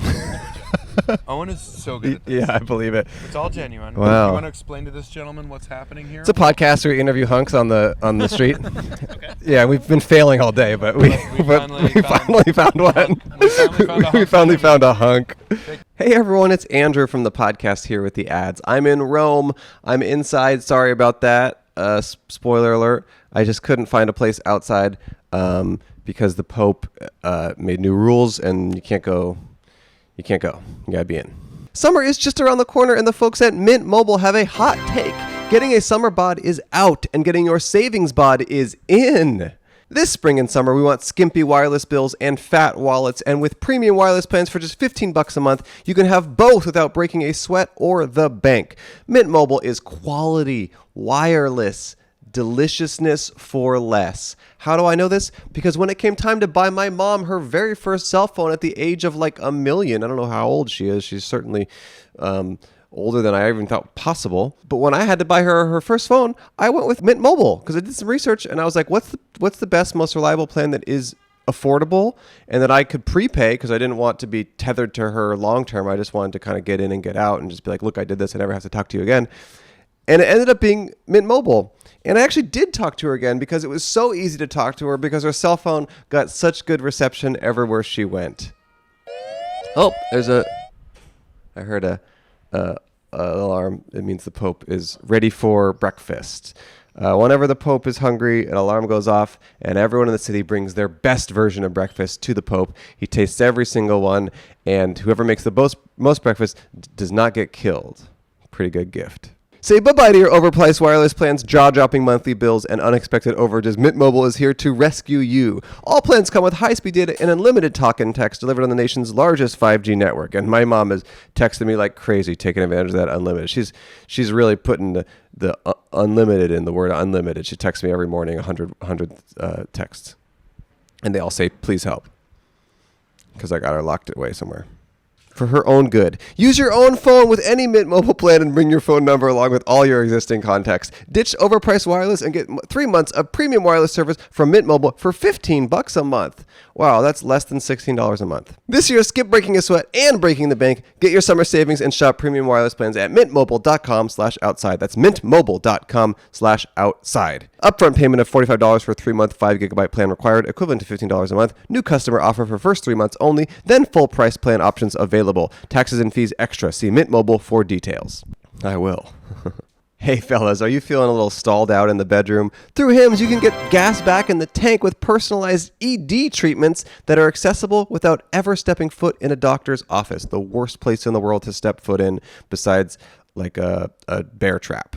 Owen is so good at this. Yeah, I believe it. It's all genuine. Wow. You want to explain to this gentleman what's happening here? It's a podcast where we interview hunks on the street. Yeah, we've been failing all day, but we finally found one. We finally found a hunk. Hey everyone, it's Andrew from the podcast here with the ads. I'm in Rome. I'm inside. Sorry about that. Spoiler alert. I just couldn't find a place outside because the Pope made new rules and you can't go. You gotta be in. Summer is just around the corner, and the folks at Mint Mobile have a hot take. Getting a summer bod is out, and getting your savings bod is in. This spring and summer, we want skimpy wireless bills and fat wallets, and with premium wireless plans for just $15 a month, you can have both without breaking a sweat or the bank. Mint Mobile is quality, wireless, deliciousness for less. How do I know this? Because when it came time to buy my mom her very first cell phone at the age of like 1 million, I don't know how old she is. She's certainly older than I even thought possible. But when I had to buy her first phone, I went with Mint Mobile because I did some research and I was like, what's the best, most reliable plan that is affordable and that I could prepay because I didn't want to be tethered to her long term. I just wanted to kind of get in and get out and just be like, look, I did this. I never have to talk to you again. And it ended up being Mint Mobile. And I actually did talk to her again because it was so easy to talk to her because her cell phone got such good reception everywhere she went. Oh, I heard a alarm. It means the Pope is ready for breakfast. Whenever the Pope is hungry, an alarm goes off, and everyone in the city brings their best version of breakfast to the Pope. He tastes every single one, and whoever makes the most breakfast does not get killed. Pretty good gift. Say bye-bye to your overpriced wireless plans, jaw-dropping monthly bills, and unexpected overages. Mint Mobile is here to rescue you. All plans come with high-speed data and unlimited talk and text delivered on the nation's largest 5G network. And my mom is texting me like crazy, taking advantage of that unlimited. She's really putting the unlimited in the word unlimited. She texts me every morning 100 texts. And they all say, please help. Because I got her locked away somewhere. For her own good. Use your own phone with any Mint Mobile plan and bring your phone number along with all your existing contacts. Ditch overpriced wireless and get 3 months of premium wireless service from Mint Mobile for $15 a month. Wow, that's less than $16 a month. This year, skip breaking a sweat and breaking the bank. Get your summer savings and shop premium wireless plans at mintmobile.com/outside. That's mintmobile.com/outside. Upfront payment of $45 for a 3-month 5 GB plan required, equivalent to $15 a month. New customer offer for first 3 months only, then full price plan options available. Taxes and fees extra. See Mint Mobile for details. I will. Hey fellas, are you feeling a little stalled out in the bedroom? Through Hims, you can get gas back in the tank with personalized ED treatments that are accessible without ever stepping foot in a doctor's office. The worst place in the world to step foot in besides like a bear trap.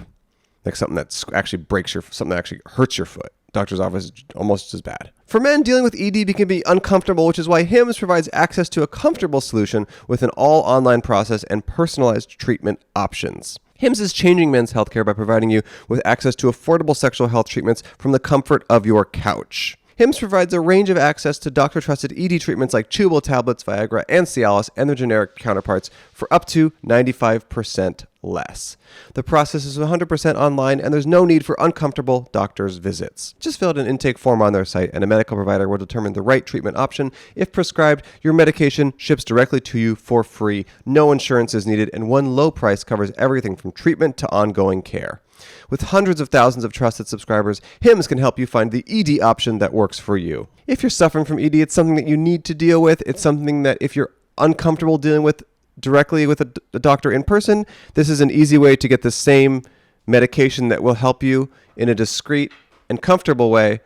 Like something that actually something that actually hurts your foot. Doctor's office is almost as bad. For men, dealing with ED can be uncomfortable, which is why Hims provides access to a comfortable solution with an all-online process and personalized treatment options. Hims is changing men's healthcare by providing you with access to affordable sexual health treatments from the comfort of your couch. Hims provides a range of access to doctor-trusted ED treatments like chewable tablets, Viagra, and Cialis, and their generic counterparts for up to 95% less. The process is 100% online, and there's no need for uncomfortable doctor's visits. Just fill out an intake form on their site, and a medical provider will determine the right treatment option. If prescribed, your medication ships directly to you for free. No insurance is needed, and one low price covers everything from treatment to ongoing care. With hundreds of thousands of trusted subscribers, Hims can help you find the ED option that works for you. If you're suffering from ED, it's something that you need to deal with. It's something that if you're uncomfortable dealing with directly with a doctor in person, this is an easy way to get the same medication that will help you in a discreet and comfortable way.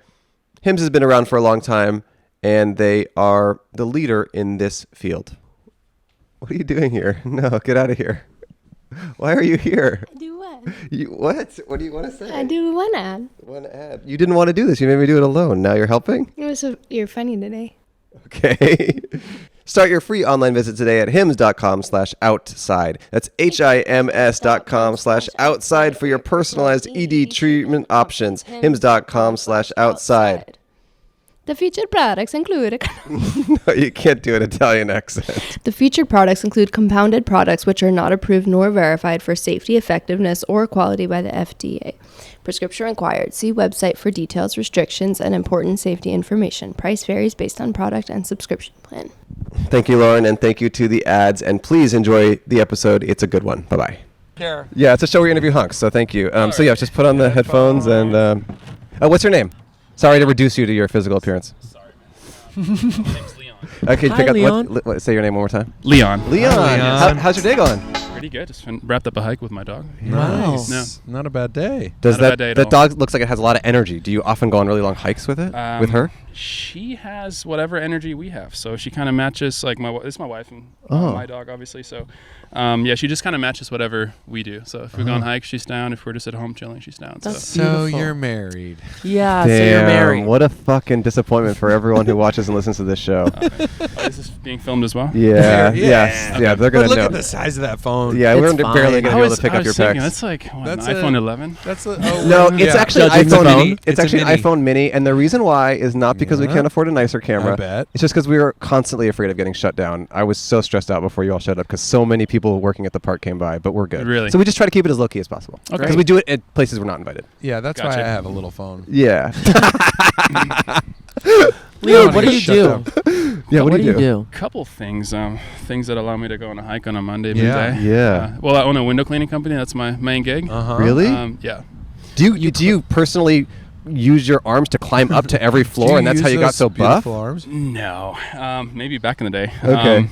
Hims has been around for a long time, and they are the leader in this field. What are you doing here? No, get out of here. Why are you here? Do what? What? What do you want to say? I do one ad. One ad. You didn't want to do this. You made me do it alone. Now you're helping? You're funny today. Okay. Start your free online visit today at hims.com/outside. That's HIMS.com/outside for your personalized ED treatment options. hims.com/outside. The featured products include No, you can't do an Italian accent. The featured products include compounded products which are not approved nor verified for safety, effectiveness, or quality by the FDA. Prescription required. See website for details, restrictions, and important safety information. Price varies based on product and subscription plan. Thank you, Lauren, and thank you to the ads. And please enjoy the episode. It's a good one. Bye-bye. Care. Yeah, it's a show where we interview hunks, so thank you. So yeah, just put on the headphones and... what's your name? Sorry to reduce you to your physical appearance. Sorry, man. My name's Leon. Okay, Hi, pick up. Leon. Say your name one more time. Leon. Leon. How's your day going? Pretty good. Just wrapped up a hike with my dog. Wow. No. Not a bad day. Does Not a bad day at that all. dog looks like it has a lot of energy? Do you often go on really long hikes with it? With her? She has whatever energy we have, so she kind of matches. Like this is my wife and my dog, obviously. So, yeah, she just kind of matches whatever we do. So if we go on hikes, she's down. If we're just at home chilling, she's down. That's so So beautiful. you're married. Yeah, Damn, so you're married. what a fucking disappointment for everyone who watches and listens to this show. this is being filmed as well. Yeah, Yeah. yes, yeah, they're But gonna look know. at the size of that phone. Yeah, we're It's barely fine. gonna be able to pick I up your was thinking, text. that's like what, That's an a- iPhone 11. That's a, No, yeah. it's actually Judging the iPhone phone. mini. It's It's a actually mini. iPhone mini, and the reason why is not because we Yeah. can't afford a nicer camera. I bet. It's just because we were constantly afraid of getting shut down. I was so stressed out before you all showed up because so many people working at the park came by, but we're good. Really? So we just try to keep it as low key as possible. Okay. Because we do it at places we're not invited. Yeah, that's why Gotcha. I have a little phone. Yeah. Leon, what do you Shut do? up. Yeah. What do you do? do? Couple things, things that allow me to go on a hike on a Monday Yeah. midday. Yeah. Well, I own a window cleaning company. That's my main gig. Uh-huh. Really? Yeah. Do you personally use your arms to climb up to every floor, and that's how you got so buff? Arms? No. Maybe back in the day. Okay.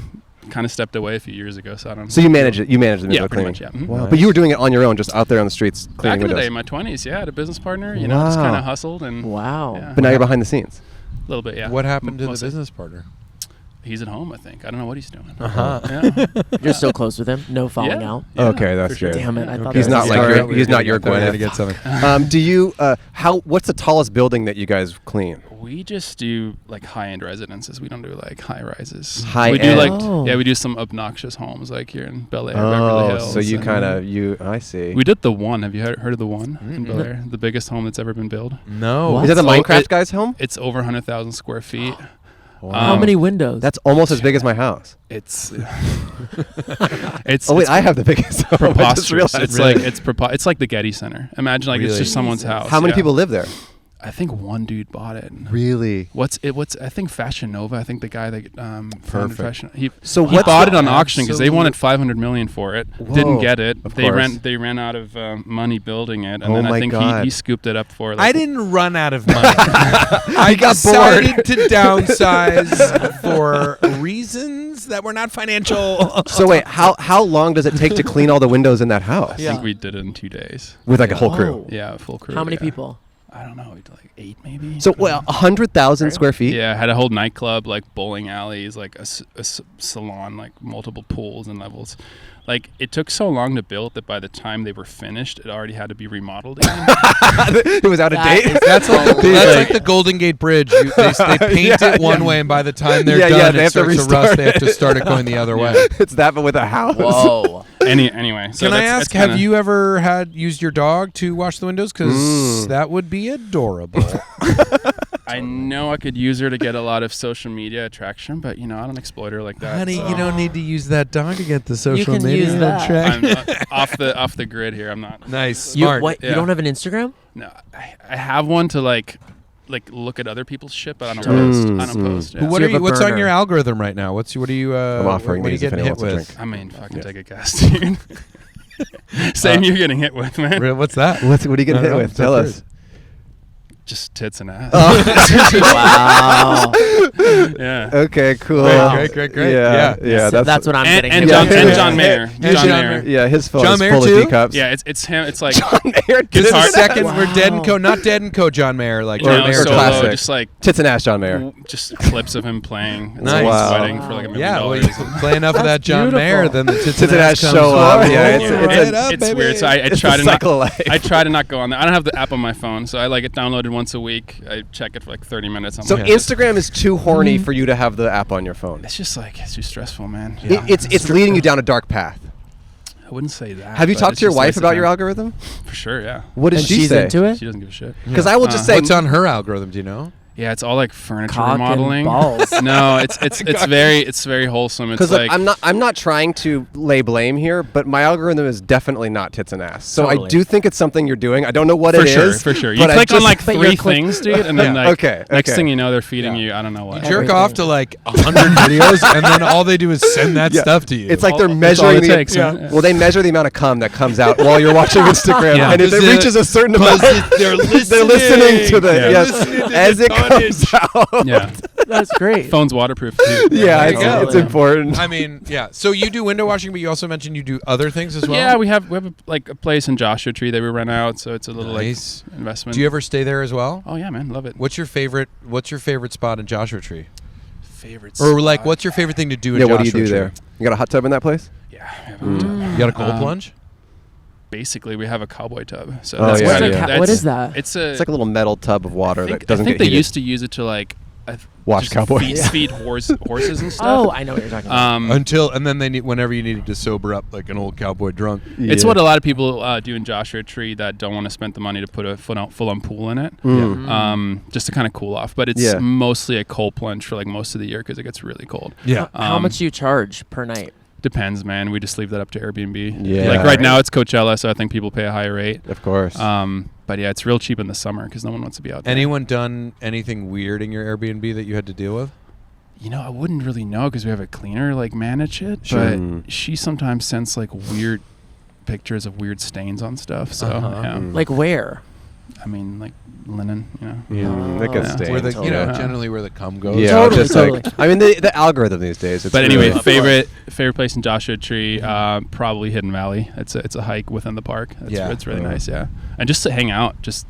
Kind of stepped away a few years ago, so I don't. So you manage it. You manage the Yeah, window pretty cleaning. much, yeah. Mhm. Wow. But you were doing it on your own, just out there on the streets Back cleaning in the windows. day, in my 20s, yeah, I had a business partner. You know, just Wow. kind of hustled and Wow. Yeah. But now you're behind the scenes. a little bit, yeah. What happened to the Mostly. business partner? He's at home, I think. I don't know what he's doing. Uh-huh. Yeah. You're still close with him? No falling Yeah. out? Yeah, Okay, that's for sure. good. Damn it. I thought He's that not was like a your- story. he's not your I had to Gwyneth. get something. Do you? What's the tallest building that you guys clean? We just do like high-end residences. We don't do like high rises. High We do end. like Oh. we do some obnoxious homes like here in Bel Air, Beverly Hills. so you and- kind of I see. We did the one. Have you heard of the one in Bel Air? The biggest home that's ever been built. No. What? Is that the So Minecraft it- guy's home? It's over 100,000 square feet. How many windows? That's almost as big as my house. It's it's Oh wait, it's I have the biggest home. I just preposterous. realized. It's like it's like the Getty Center. Imagine like it's Really? just someone's house. How many yeah. people live there? I think one dude bought it. Really? What's I think Fashion Nova. I think the guy that founded Perfect. Fashion. He What's bought the it on auction because they absolute- wanted $500 million for it. Whoa. Didn't get it. Of They course. ran out of money building it, and Oh then my I think God. he scooped it up for. Like, I didn't run out of money. I got decided to downsize for reasons that were not financial. So wait, how long does it take to clean all the windows in that house? I think we did it in 2 days. With like a whole crew. Oh. Yeah, full crew. How many yeah. people? I don't know. We did like 8 maybe. So 100,000 square feet? Yeah, had a whole nightclub, like bowling alleys, like a salon, like multiple pools and levels. Like it took so long to build that by the time they were finished, it already had to be remodeled again. It was out of That date. is That's like hilarious. that's like the Golden Gate Bridge. They paint Yeah, it one yeah. way, and by the time they're Yeah, done, yeah, they it have to starts to restart rust. They have to it. start it going the other way. It's that, but with a house. Whoa. Anyway, so Can I that's ask, kinda- have you ever used your dog to wash the windows? Because that would be adorable. I know I could use her to get a lot of social media attraction, but I don't exploit her like that. Honey, so you don't need to use that dog to get the social can media use that. track. I'm off the grid here. I'm not. Nice, You, smart. what, you Yeah. don't have an Instagram? No, I have one to like look at other people's shit, but I don't Sure. post. I don't post. Yeah. What you are have you? a What's on burner. your algorithm right now? What are you? I'm offering what are you these if getting anyone hit wants a with? I mean, fucking take a guess, dude. Same you're getting hit with, man. What's that? What are you getting I don't hit know. with? It's Tell up us. Just tits and ass. Wow. Yeah. Okay, cool. Great. Yeah. That's what I'm getting. And John Mayer. John Mayer. Yeah, his phone John is Mayer full too? of D cups. Yeah, it's him. It's like John Mayer. His heart- Second, Wow. we're Dead and Co. Not Dead and Co. John Mayer, like you John know, Mayer. solo, classic. just like Tits and ass, John Mayer. just clips of him playing. It's Nice. like Wow. sweating for like $1 million. Yeah, well, you play enough of that John beautiful. Mayer, then the tits and ass comes show up. along. Yeah, it's weird. So I It's try the to not. cycle of life. I try to not go on there. I don't have the app on my phone, so I like it downloaded once a week. I check it for like 30 minutes. I'm So like, Instagram is too horny for you to have the app on your phone. it's just like it's too stressful, man. It's leading you down a dark path. I wouldn't say that. Have you but talked it's to your just wife nice about of your him. algorithm? For sure, yeah. What does And she she's say? into it. She doesn't give a shit. Because I will just say, What's on her algorithm? Do you know? Yeah, it's all like furniture Cock and remodeling. balls. No, it's very wholesome. It's because like I'm not trying to lay blame here, but my algorithm is definitely not tits and ass. So Totally. I do think it's something you're doing. I don't know what for it sure, is. for sure. You but I click on just- like But 3 you're click- things, dude, and then like next Okay. thing you know, they're feeding you. I don't know what. You jerk Everything. off to like 100 videos, and then all they do is send that stuff to you. It's like they're That's all measuring it the takes, huh? Well, they measure the amount of cum that comes out while you're watching Instagram, Yeah. and if it Because reaches a certain amount, they're they're listening to the Yeah. yes Listening to as the it comes out. Yeah, That's great. phone's waterproof too. Yeah, There you go. it's important. I mean, yeah. So you do window washing, but you also mentioned you do other things as well. Yeah, we have a place in Joshua Tree that we rent out, so it's a little Nice. like investment. Do you ever stay there as well? Oh yeah, man, love it. What's your favorite spot in Joshua Tree? Favorite Or like, spot? what's your favorite thing to do in Yeah, Joshua what do you do Tree? there? You got a hot tub in that place? Yeah, we have a hot tub. You got a cold Um, plunge? Basically, we have a cowboy tub. So Oh, that's yeah, kind of- yeah. that's- What is that? It's a. It's like a little metal tub of water that doesn't I think get they heated. used to use it to like Wash just cowboys. feed horses and stuff. Oh, I know what you're talking about. And then they need whenever you needed to sober up like an old cowboy drunk. It's Yeah. what a lot of people do in Joshua Tree that don't want to spend the money to put a full-on pool in it, just to kind of cool off. But it's Yeah. mostly a cold plunge for like most of the year because it gets really cold. Yeah. How much do you charge per night? Depends, man. We just leave that up to Airbnb. Yeah. Like right now it's Coachella, so I think people pay a higher rate. Of course. But yeah, it's real cheap in the summer because no one wants to be out there. Anyone done anything weird in your Airbnb that you had to deal with? You know, I wouldn't really know because we have a cleaner like manage it, Sure. but she sometimes sends like weird pictures of weird stains on stuff. So yeah, Like where? I mean like linen, you know. That gets Yeah. stained. Where the totally. generally where the cum goes. Yeah, Totally, just totally. like I mean the algorithm these days. It's But anyway, really- favorite place in Joshua Tree, probably Hidden Valley. It's a hike within the park. It's really nice, yeah. And just to hang out, just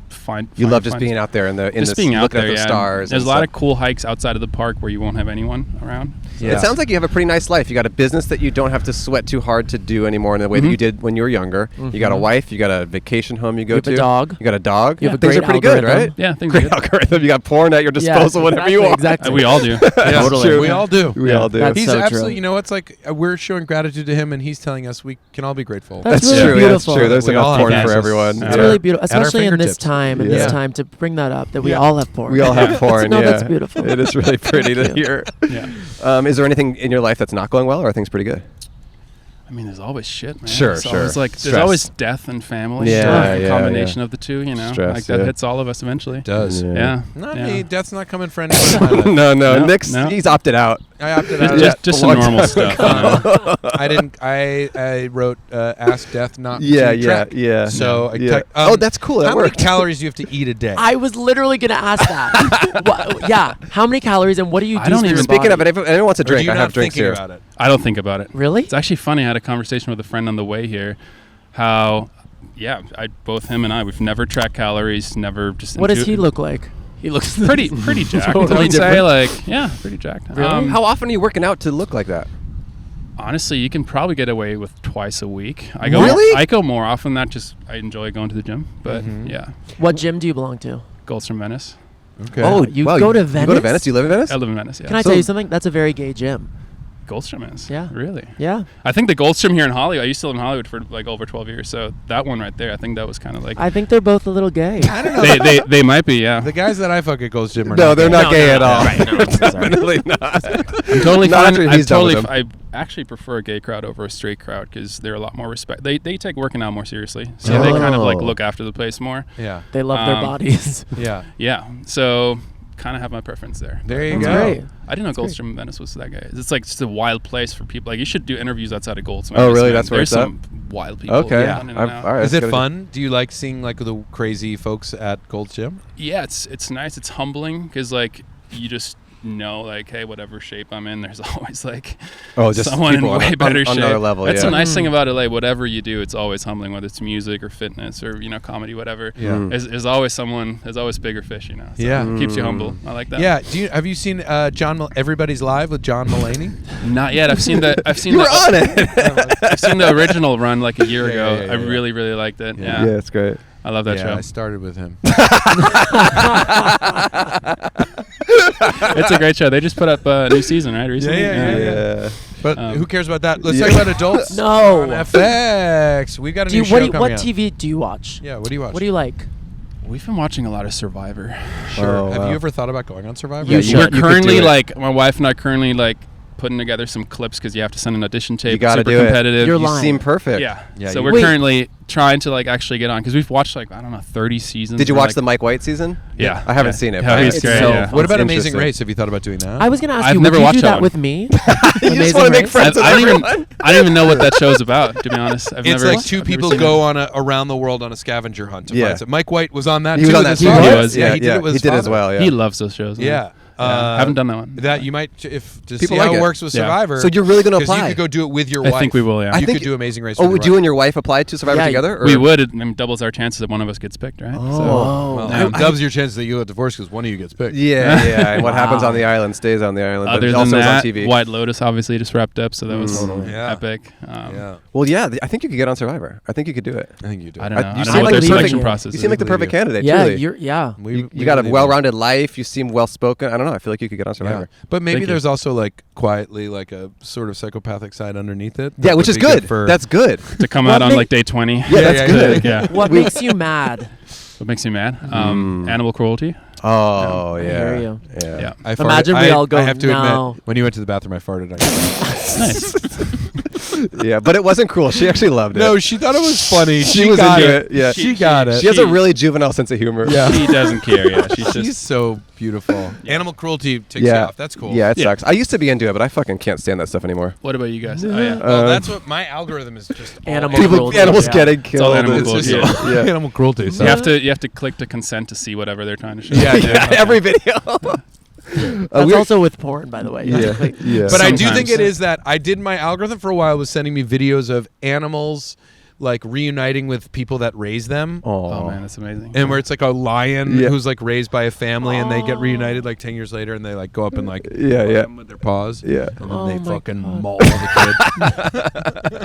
you love just being out there in the just being out looking there, at the yeah. stars. There's and a lot stuff. of cool hikes outside of the park where you won't have anyone around. Yeah. It sounds like you have a pretty nice life. You got a business that you don't have to sweat too hard to do anymore in the way that you did when you were younger. You got a wife. You got a vacation home you go have to. a dog. You got a dog. You have a Things great are pretty good, algorithm. right? Yeah, things Great are good. algorithm. You got porn at your disposal whenever you want. Exactly. We all do. Yeah, Totally. true. We all do. We all do. That's He's so true. absolutely, you know, it's like we're showing gratitude to him, and he's telling us we can all be grateful. That's That's really true. Yeah, that's beautiful. true. There's We all enough porn have for access. everyone. It's Yeah. really beautiful, At our especially in this fingertips. time. In Yeah. this time, to bring that up, that we all have porn. We all have porn. No, yeah. that's beautiful. It is really pretty to hear. Yeah. Is there anything in your life that's not going well, or are things pretty good? I mean, there's always shit, man. Sure, There's sure. always, like, Stress. there's always death and family. Yeah, a yeah, combination yeah. of the two, you know. Stress, like that yeah. hits all of us eventually. It does. Yeah. Not Yeah. me. Death's not coming for anyone in my life. No. No, Nick's no. he's opted out. I opted out. Just some normal stuff. You know? I didn't. I wrote ask death not Yeah, to yeah, track. yeah. So I Yeah. typed, Oh, that's cool. That How many worked. calories do you have to eat a day? I was literally gonna ask that. Yeah. How many calories and what do you do? I don't for your even- Speaking body? of it, if anyone wants a Or do drink, you I not have drinks thinking here. about it? I don't think about it. Really? It's actually funny. I had a conversation with a friend on the way here. How, yeah, both him and I, we've never tracked calories, never just. What does he look like? He looks Pretty jacked. Totally I would say, different. like, yeah, pretty jacked. How often are you working out to look like that? Honestly, you can probably get away with twice a week. I go Really? I go more often. That just I enjoy going to the gym, but yeah, What gym do you belong to? Goldstream Venice. Okay. Oh, You wow, go to You go to Venice? Venice? You live in Venice? I live in Venice. Yeah. Can I tell you something? That's a very gay gym. Goldstream is. Yeah. Really? Yeah. I think the Goldstream here in Hollywood. I used to live in Hollywood for like over 12 years. So that one right there, I think that was kind of like. I think they're both a little gay. I don't know. they might be. Yeah. The guys that I fuck at Gold's Gym are No, not they're gay. not gay at all. Right, no, sorry. Definitely not. I'm totally Not fine. after I'm he's done with totally. them. I actually prefer a gay crowd over a straight crowd because they're a lot more respect. They take working out more seriously, so they kind of like Oh. look after the place more. Yeah. They love their bodies. Yeah. Yeah. So kind of have my preference there. There you That's go. great. I didn't know Gold's Gym in Venice was that guy. It's like just a wild place for people. Like you should do interviews outside of Gold's. Oh, really? That's where there's it's at? some wild people. Okay. running in and out. All right, Is that's it good. fun? Do you like seeing like the crazy folks at Gold's Gym? Yeah, it's nice. It's humbling because like you just know like, hey, whatever shape I'm in, there's always like Just someone in people way better on shape. another level. That's yeah. the nice thing about LA. Whatever you do, it's always humbling. Whether it's music or fitness or comedy, whatever. Yeah. There's always someone. There's always bigger fish. So Yeah. it keeps you humble. I like that. Yeah. Have you seen Everybody's Live with John Mulaney? Not yet. I've seen the. You were on it. I've seen the original run like a year ago. yeah, I yeah. really, really liked it. Yeah. Yeah, it's great. I love that yeah, show. I started with him. It's a great show. They just put up a new season, right? Recently. Yeah. But Um, who cares about that? Let's yeah. talk about adults. No. On FX. We got a Do new you, show what coming out. TV do you watch? Yeah. What do you watch? What do you like? We've been watching a lot of Survivor. Sure. Oh, Have wow. you ever thought about going on Survivor? Yeah, you We're could do currently it. like my wife and I currently like putting together some clips because you have to send an audition tape. You gotta Super do it. competitive. You're You lying. seem perfect. Yeah. Yeah, So you- we're Wait. currently trying to like actually get on because we've watched like 30 seasons. Did you We're, watch like- the Mike White season? Yeah. I haven't Yeah. seen it. Yeah, but he's it's great, so yeah. fun. What about It's Amazing interesting. Race? Have you thought about doing that? I was gonna ask I've you. never Would you watched do that that one. with me? You just Amazing want to make Race? friends with I don't everyone. even know what that show's about. To be honest, I've It's never. like two I've never people seen go it. on around the world on a scavenger hunt to Yeah. find something. Mike White was on that He too. was on with that his too. father. He was, Yeah, he did it with He his did as father. well. Yeah. He loves those shows. man. Yeah. I haven't done that one. That you might, if to People see like how it it. works with Yeah. Survivor. So you're really gonna 'cause you apply? could go do it with your I wife. think we will. Yeah. I You think- could do Amazing Race. Oh, with would your you wife. and your wife apply to Survivor Yeah, together? Or? We would. It doubles our chances that one of us gets picked, right? Oh. Well, Yeah. dubs your chances that you get divorced because one of you gets picked. Yeah, yeah. And what happens Wow. on the island stays on the island. But Other it than also is on that, TV. White Lotus obviously just wrapped up, so that was Yeah. epic. Yeah, Well, yeah. I think you could get on Survivor. I think you could do it. I think you do. I don't know. you I don't seem know what like their the selection perfect- process You is. seem like the believe perfect you. candidate. Yeah, truly. yeah. You got a well-rounded life. You seem well-spoken. I don't know. I feel like you could get on Survivor. Yeah. But maybe Thank you. there's also like quietly like a sort of psychopathic side underneath it. Yeah, that which would is be good. for That's good. To come What out on make- like day 20. Yeah, that's good. Yeah. What makes you mad? What makes me mad? Animal cruelty. Oh, I yeah. hear you. Yeah. Yeah. I Imagine we all go, I have to "No." admit, when you went to the bathroom, I farted. Nice. Yeah, but it wasn't cruel. She actually loved it. No, she thought it was funny. She was got into it. Yeah. she got it. She has a really juvenile sense of humor. Yeah. She doesn't care. Yeah. She's She's just. so beautiful. Animal cruelty takes you Yeah. off. That's cool. Yeah, it Yeah. sucks. I used to be into it, but I fucking can't stand that stuff anymore. What about you guys? Oh yeah. Well, that's what my algorithm is. Just all Animal animal cruelty. Animals Yeah. getting all killed. animal It's cruelty, just- yeah. yeah. animal cruelty. So. You have to click to consent to see whatever they're trying to show. Yeah, Yeah, every video. That's also with porn, by the way. You have to Yeah, click- yeah. But I do Sometimes. think it is that I did my algorithm for a while was sending me videos of animals like reuniting with people that raise them. Oh man, that's amazing. And where it's like a lion Yeah. who's like raised by a family and they get reunited like 10 years later and they like go up and like Yeah, poke yeah. them with their paws. Yeah. And then Oh they my fucking God. maul the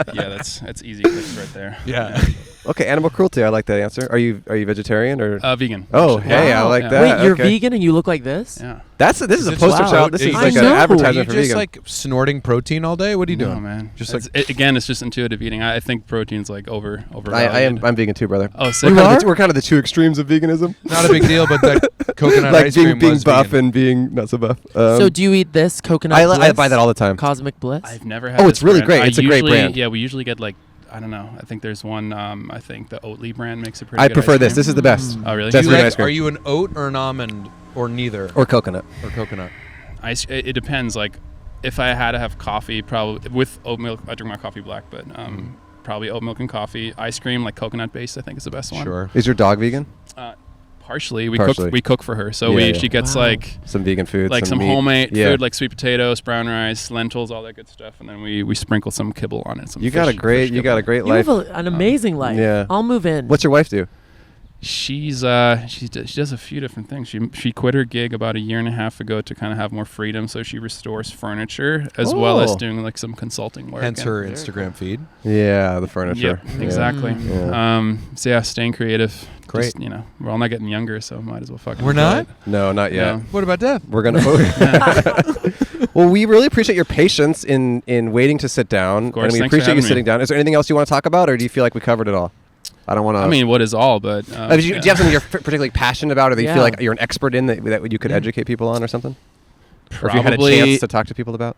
kid. Yeah, that's easy clicks right there. Yeah. Okay, animal cruelty. I like that answer. Are you vegetarian or? Vegan. Oh, actually. hey, I Wow. like Yeah. that. Wait, you're Okay. vegan and you look like this? Yeah. This is a it poster just- child. This is I like an know. Are you advertisement for just vegan. like snorting protein all day? What are you doing? No, man. Just It's- like again, it's just intuitive eating. I think protein's like overvalued. I'm vegan too, brother. Oh, sick. We're kind of the two extremes of veganism. not a big deal, but the coconut like ice cream being was buff vegan. and being not so buff. So do you eat this coconut I bliss? buy that all the time. Cosmic Bliss? I've never had. Oh, this it's really brand. great. I It's a great usually- brand. Yeah, we usually get like I don't know. I think there's one. I think the Oatly brand makes a pretty. I good prefer ice this. cream. This is the best. Oh really? That's Do you great like- ice cream. Are you an oat or an almond or neither Or coconut. or coconut? It depends. Like, if I had to have coffee, probably with oat milk. I drink my coffee black, but probably oat milk and coffee. Ice cream, like coconut based, I think is the best one. Sure. Is your dog vegan? Partially, we Partially. cook. We cook for her, so Yeah, yeah. she gets Wow. like Some vegan food. some meat. homemade Yeah. food, like sweet potatoes, brown rice, lentils, all that good stuff, and then we sprinkle some kibble on it. Some You got a fish great. You got a kibble. great You life. have an amazing life. yeah. I'll move in. What's your wife do? She does a few different things. She quit her gig about a year and a half ago to kind of have more freedom. So she restores furniture as well as Oh. doing like some consulting work. Hence and- her Instagram feed. Yeah, the furniture. Yep, Yeah. exactly. Yeah. So yeah, staying creative. Great. Just, we're all not getting younger, so might as well fucking. We're enjoy not? it. No, not yet. Yeah. What about Death? We're gonna. Well, we really appreciate your patience in waiting to sit down, Of course, and we thanks for appreciate you having me. sitting down. Is there anything else you want to talk about, or do you feel like we covered it all? I don't want to. I mean, what is all? But do you have something you're particularly passionate about, or that you feel Yeah. like you're an expert in that you could educate people on, or something? Or if you had a Probably- chance to talk to people about?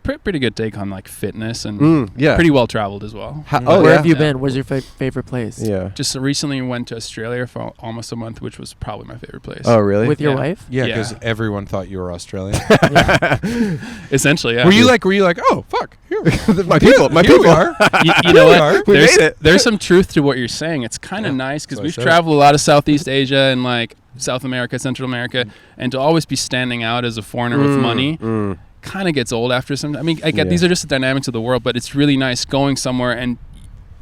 pretty good take on like fitness and yeah. pretty well traveled as well. Where have you been? Where's your favorite place? Yeah. Just recently went to Australia for almost a month, which was probably my favorite place. Oh, really? With your wife? Yeah, because everyone thought you were Australian. Essentially, yeah. Were you like, oh fuck, here, my people, here we are. you know what? We made it. There's some truth to what you're saying. It's kind of nice because we've traveled a lot of Southeast Asia and like South America, Central America, and to always be standing out as a foreigner with money kind of gets old after some. I mean, I get these are just the dynamics of the world, but it's really nice going somewhere and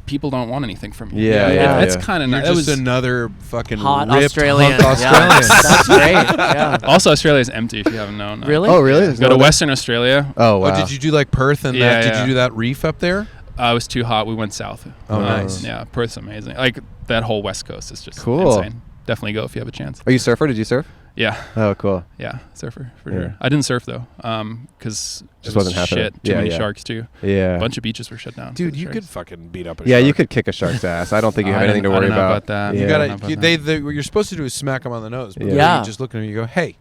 people don't want anything from you. It's kind of nice. That was another fucking hot ripped Australian. hunk Australian. That's great. Yeah. Also, Australia is empty if you haven't known. Really? Oh, really? Go to Western Australia. Oh, wow. Oh, did you do like Perth and that? Did you do that reef up there? It was too hot. We went south. Oh, nice. Yeah, Perth's amazing. Like that whole West Coast is just cool. insane. Definitely go if you have a chance. Are you a surfer? Did you surf? Yeah. Oh, cool. Yeah, surfer for sure. I didn't surf though, because Just wasn't happening. Shit, too many sharks too. Yeah. A bunch of beaches were shut down. Dude, you could fucking beat up a Yeah, shark. you could kick a shark's ass. I don't think you have anything to worry I don't know about. that. Yeah. You What what you're supposed to do is smack them on the nose. But Yeah. You just look at them and you go, hey,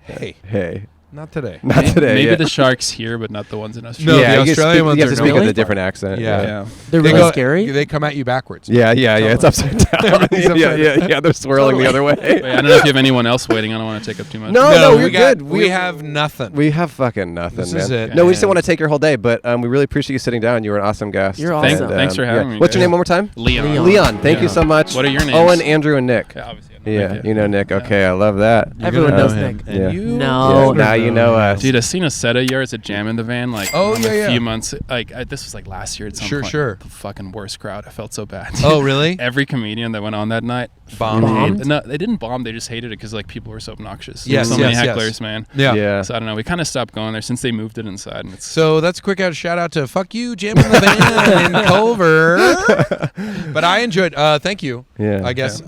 Hey. not today. Not today. Maybe yeah. the sharks here, but not the ones in No, Australia. yeah, the you Australian ones you have to are speak no- with a different accent. Yeah. They're They really go- scary? They come at you backwards. Yeah. It's upside down. Everything's upside yeah. They're swirling the other way. Wait, I don't know if you have anyone else waiting. I don't want to take up too much. No, we we're got- good. We have nothing. We have fucking nothing, This man. is it. No, we just didn't want to take your whole day, but we really appreciate you sitting down. You were an awesome guest. You're awesome. Thanks for having me, What's your guys. name one more time? Leon. Leon. Thank you so much. What are your names? Owen, Andrew, and Nick. Yeah, obviously. Yeah, you know Nick. Okay, I love that. Everyone knows Nick. And Yeah. you No. Yeah, now you know us. Dude, I seen a set of yours at Jam in the Van like a few months. Like this was like last year at some point. Sure. The fucking worst crowd. I felt so bad. Oh, really? Every comedian that went on that night Bombed? No, they didn't bomb. They just hated it because like people were so obnoxious. Yes, so many yes, hecklers, yes. man. Yeah. So I don't know. We kind of stopped going there since they moved it inside, and it's So that's a quick shout out to Fuck You, Jam in the Van in Culver. But I enjoyed. Thank you. Yeah. I guess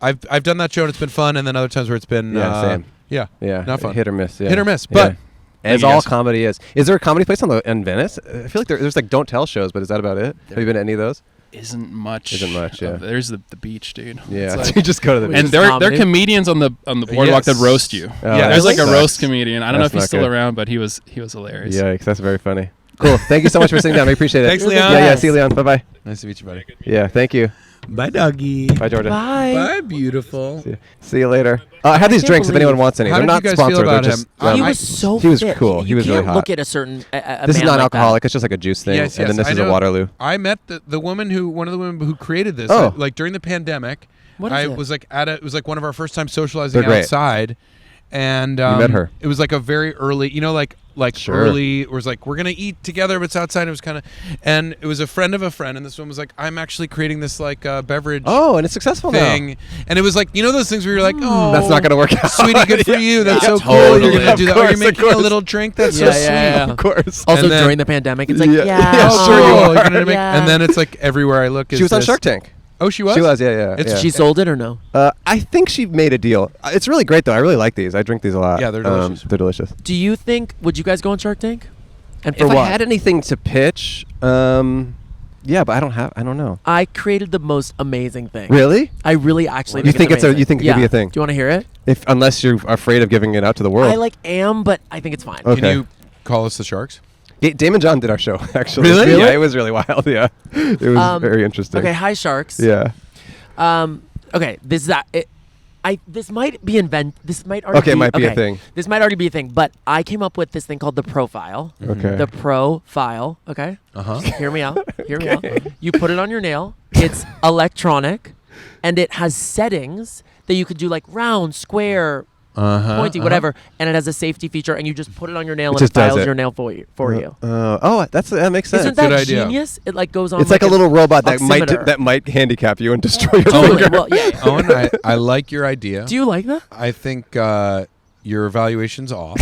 I've done that show and it's been fun, and then other times where it's been Same. Yeah, Yeah. not fun. Hit or miss. Yeah. Hit or miss, Yeah. but as you all guys. comedy is. Is there a comedy place in Venice? I feel like there's like don't tell shows, but is that about it? Have you been to any of those? isn't much. Yeah. There's the beach, dude. Yeah. It's So like- you just go to the Which and is there are comedy. comedians on the boardwalk that roast you. Oh, Yeah, There's like a sucks. roast comedian. I don't know That's if he's not still good. around, but he was hilarious. Yikes, that's very funny. Cool. Thank you so much for sitting down. We appreciate it. Thanks, Leon. Yeah. See you, Leon. Bye bye. nice to meet you, buddy. Yeah. Thank you. Bye, doggy. Bye, Georgia. Bye. beautiful. See you later. I have these can't drinks if believe- anyone wants any. How They're did you not guys feel sponsored. They're about just. him? He I- was so he was fit. cool. You He was really can't hot. look at a certain a This is man like non-alcoholic. It's just like a juice thing. Yes, and then yes, this is I a know. Waterloo. I met one of the women who created this. Oh. Like during the pandemic. What is I it? was like it was like one of our first time socializing They're great. outside, and met her. It was like a very early, like Sure. early. It was like we're gonna eat together, but it's outside. It was kind of, and it was a friend of a friend, and this one was like, I'm actually creating this like beverage Oh, and it's successful thing, now. and it was like those things where you're like, oh, That's not gonna work out. sweetie, good for you. That's Yeah, so cool. You're totally. gonna do that. Of Or you're course, of making a course. little drink. That's Yeah, so sweet. yeah. Of course. Also And then- during the pandemic, it's like Yeah. yeah, Oh, Sure, you you are. are. You're gonna make, Yeah. and then it's like everywhere I look. Is She was on this- Shark Tank. Oh, she was. She was. Yeah. It's- yeah. She sold it or no? I think she made a deal. It's really great though. I really like these. I drink these a lot. Yeah, they're delicious. They're delicious. Do you think would you guys go on Shark Tank? And for If what? I had anything to pitch, yeah, but I don't know. I created the most amazing thing. Really? I really actually You think think amazing. you think it could be a thing? Do you want to hear it? Unless you're afraid of giving it out to the world. I am, but I think it's fine. Okay. Can you call us the Sharks? Damon John did our show actually. Really? Yeah, it was really wild. Yeah, it was very interesting. Okay, hi Sharks. Yeah. Okay, this might already Okay, it might be a thing. This might already be a thing, but I came up with this thing called the profile. Okay. The profile. Okay. Uh-huh. Hear me out. Hear me out. You put it on your nail. It's electronic, and it has settings that you could do like round, square, pointy, whatever, and it has a safety feature, and you just put it on your nail It and just it files does it. your nail for you. That makes sense. Isn't that Good idea. genius? It like goes on. It's like a little robot that oximeter. might handicap you and destroy your Totally. finger. Well, yeah. Owen, I like your idea. Do you like that? I think your evaluation's off.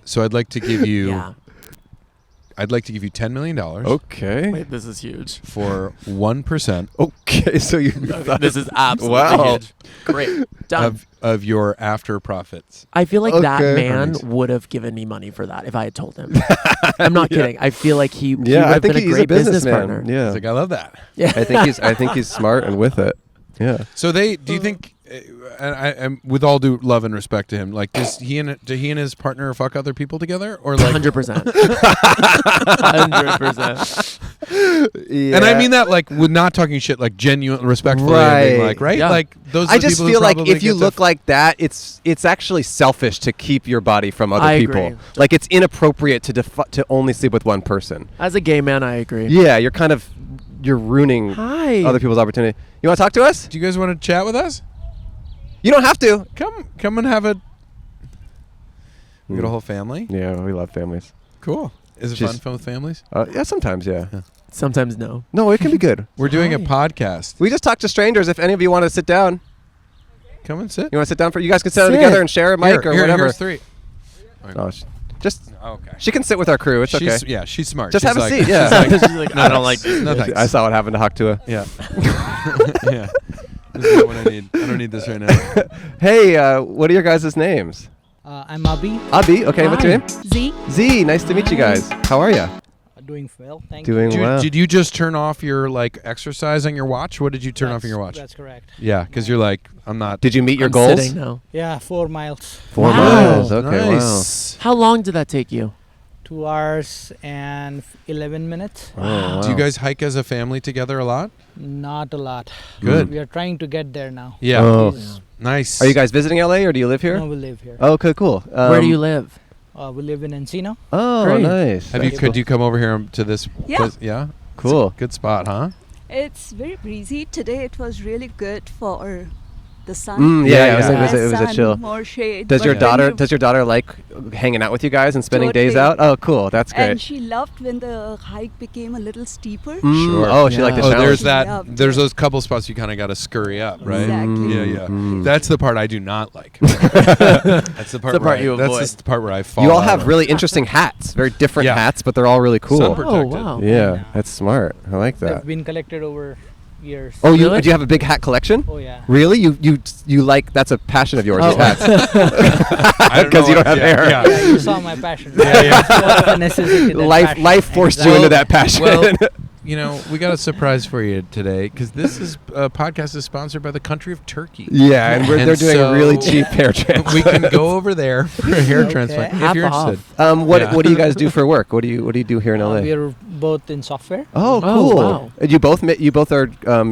So I'd like to give you. Yeah. I'd like to give you $10 million Okay. Wait, this is huge. for 1% Okay. So you. thought This is absolutely Wow. huge. Great. Done. of your after profits. I feel like that Okay. man would have given me money for that if I had told him. I'm not kidding. I feel like he would Yeah, I have think been a he's great a businessman. partner. Yeah. It's like I love that. Yeah. I think he's smart and with it. Yeah. So do you think and with all due love and respect to him, like, do he and his partner fuck other people together, or like 100%. 100%. Yeah. And I mean that like with not talking shit, like genuine, respectfully, Right. and being like, right, Yeah. like those. Are I the just people who feel like probably if you get to look like that, it's actually selfish to keep your body from other I people. agree. Like it's inappropriate to only sleep with one person. As a gay man, I agree. Yeah, you're ruining Hi. other people's opportunity. You want to talk to us? Do you guys want to chat with us? You don't have to. Come and have a. We got a whole family. Yeah, we love families. Cool. Is it fun with families? Yeah, sometimes, yeah. Sometimes no. No, it can be good. We're doing a podcast. We just talk to strangers. If any of you want to sit down, Come and sit. you want to sit down you guys can sit down together and share a mic or whatever. Here's 3. No, just Okay. she can sit with our crew. It's okay. She's smart. Just She's have a like- seat. Yeah. She's like, I don't like this. No thanks. I saw what happened to Haktua. Yeah. Yeah. This is not what I need. I don't need this right now. Hey, what are your guys' names? I'm Abhi. Abhi. Okay, what's your name? Z. Z. Nice to meet you guys. How are you? Doing well, thank Doing you. well. Did you just turn off your like exercise on your watch? What did you turn off on your watch? That's correct. Yeah, because you're like, I'm not. Did you meet your I'm goals? sitting now. Yeah, 4 miles. 4 Wow. miles. Okay, Nice. How long did that take you? 2 hours and 11 minutes. wow. Oh, wow. Do you guys hike as a family together a lot? Not a lot. Good. We are trying to get there now. Yeah. Oh. Please. Nice. Are you guys visiting LA or do you live here? No, we live here. Oh, okay, cool. Where do you live? We live in Encino. Oh, Great. nice. Have you? That's Could cool. you come over here to this? Yeah. place? Yeah. Cool. Good spot, huh? It's very breezy. Today it was really good for the sun. Yeah, Yeah, it was a Sun, chill. more shade. Does but your when daughter you- like hanging out with you guys and spending days Totally. out? Oh, cool. That's great. And she loved when the hike became a little steeper. Sure. Oh, she liked the Yeah. Oh, challenge. there's that. Yeah. There's those couple spots you kind of got to scurry up, right? Exactly. Yeah, yeah. Mm. That's the part I do not like. That's the part. the where part you avoid. That's the part where I fall. You all out have of. really interesting hats. Very different Yeah. hats, but they're all really cool. Sun Oh, protected. wow. Yeah, that's smart. I like They've that. been collected over years. Oh, do Really? you have a big hat collection? Oh, yeah. Really? You like that's a passion of yours, Oh. is hats. I don't Because know you don't what- have yeah, hair. yeah. Yeah, you saw my passion. Yeah, yeah. What's the necessity of that passion? Life forced you Exactly. into that passion. Well, you know, we got a surprise for you today because this podcast is sponsored by the country of Turkey. Yeah, and they're doing a really so cheap hair transplant. We can go over there for a hair Okay. transplant if Half you're off. interested. What Yeah. what do you guys do for work? What do you do here in LA? We are both in software. Oh, Oh, cool. wow. You both are